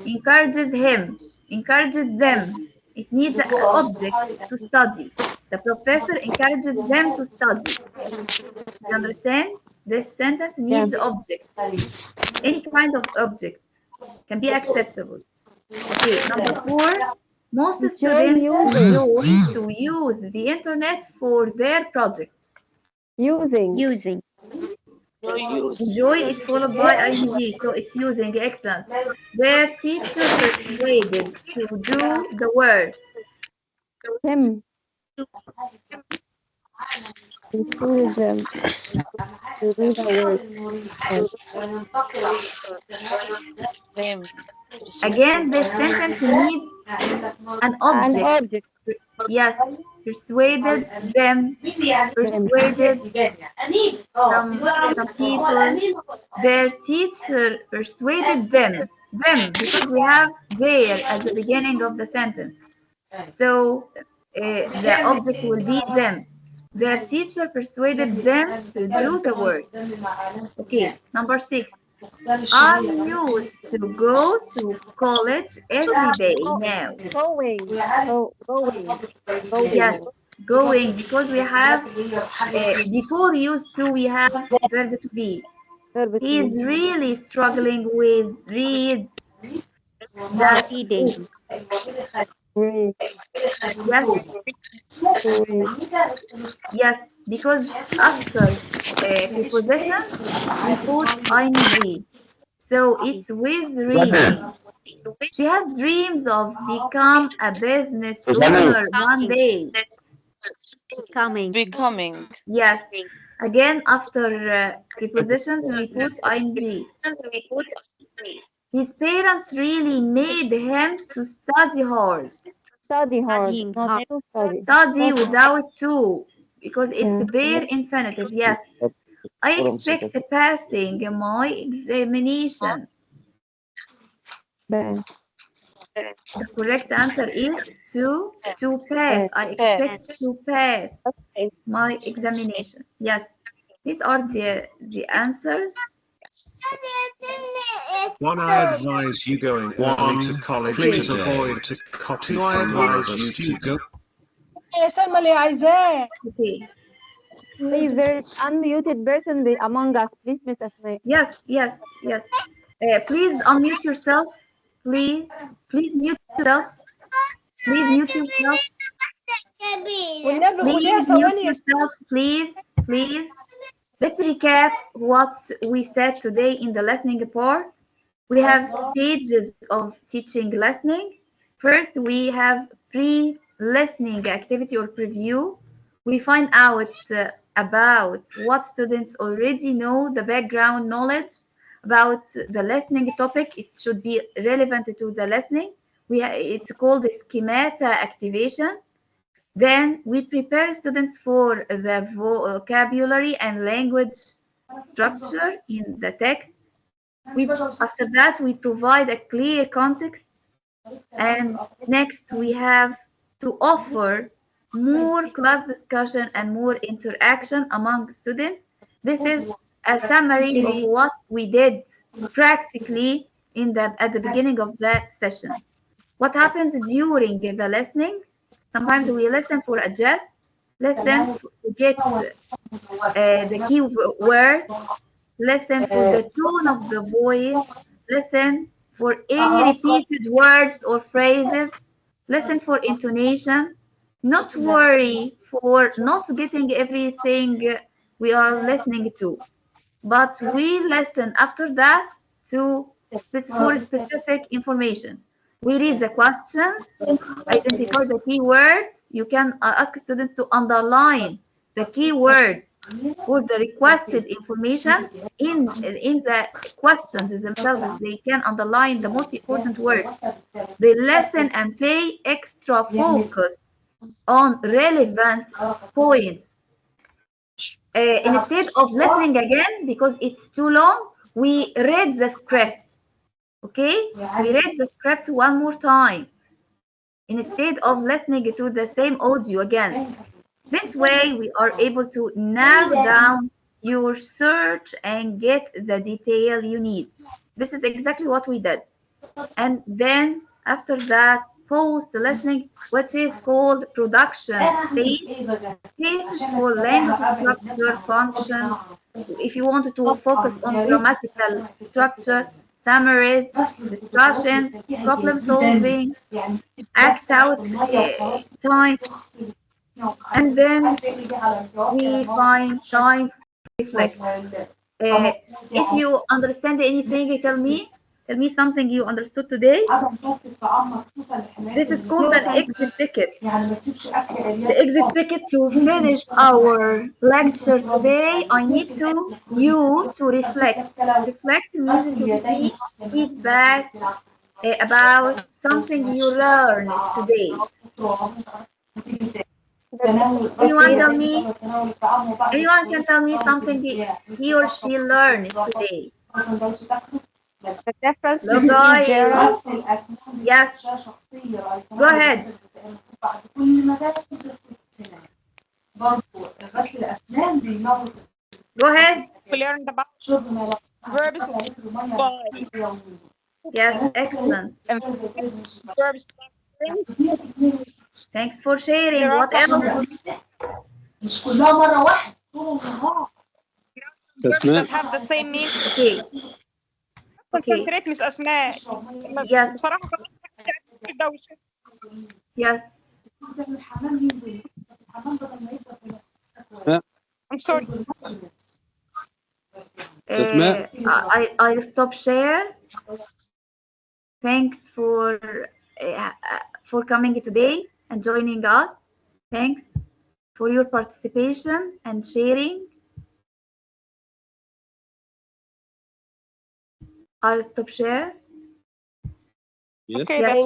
encourages him, encourages them. It needs an object to study. The professor encourages them to study. You understand? This sentence needs object. Any kind of object can be acceptable. Okay, number 4. Most students enjoy to use the internet for their projects. using. Enjoy is followed by ing, so it's using. Excellent. Their teacher persuaded to do the work. Him. Encourage them to do the work. Again, this sentence needs an object. Yes, persuaded them, persuaded some people. Their teacher persuaded them, because we have there at the beginning of the sentence. So the object will be them. Their teacher persuaded them to do the work. Okay, number 6. I used to go to college every day now. Going. Yes, going, because we have, before used to, we have verb to be. He is really struggling with reads. That's Reading. Yes, because after preposition we put ing, so it's with reading. She has dreams of become a business owner one day. Becoming. Yes, again after prepositions we put ing. His parents really made him to study hard. Study hard, not to study. Study without to, because it's bare infinitive. Yes, I expect passing my examination. The correct answer is to pass. I expect to pass my examination. Yes, these are the answers. One, I advise you going early to college Please to avoid to copy Two, I from advise another you to student. Okay. Please, there's unmuted person among us. Please, Miss Asma. Yes. Please unmute yourself. Please mute yourself. Please mute yourself. Please. Let's recap what we said today in the listening part. We have stages of teaching listening. First, we have pre-listening activity or preview. We find out about what students already know, the background knowledge about the listening topic. It should be relevant to the listening. It's called schemata activation. Then we prepare students for the vocabulary and language structure in the text. After that, we provide a clear context. And next, we have to offer more class discussion and more interaction among students. This is a summary of what we did practically at the beginning of that session. What happens during the listening? Sometimes we listen for a gist, listen to get the key word, listen for the tone of the voice, listen for any repeated words or phrases. Listen for intonation. Not worry for not getting everything we are listening to, but we listen after that for specific information. We read the questions, identify the keywords. You can ask students to underline the keywords for the requested information in the questions themselves. They can underline the most important words. They listen and pay extra focus on relevant points. Instead of listening again because it's too long, we read the script. Okay, we read the script one more time instead of listening to the same audio again. This way we are able to narrow down your search and get the detail you need. This is exactly what we did. And then after that, post listening, which is called production stage. Stage for language structure, function. If you want to focus on grammatical structure, summaries, discussion, problem solving, act out time, and then we find time to reflect. If you understand anything, tell me something you understood today. This is called an exit ticket. The exit ticket to finish our lecture today. I need you to reflect. Reflect means to give me feedback about something you learned today. Anyone can tell me something he or she learned today. The difference Look, between guys. Gerald. Yes. Go ahead. Go ahead. We learned about verbs by. Yes, excellent. Verbs. Thanks for sharing. There are What else? Verbs that have the same meaning. Okay. Concentrate Miss أسماء. Yes. بصراحة دوشة. Yes. I'm sorry. I'll stop share. Thanks for coming today and joining us. Thanks for your participation and sharing. I'll stop share. Yes. Okay, that's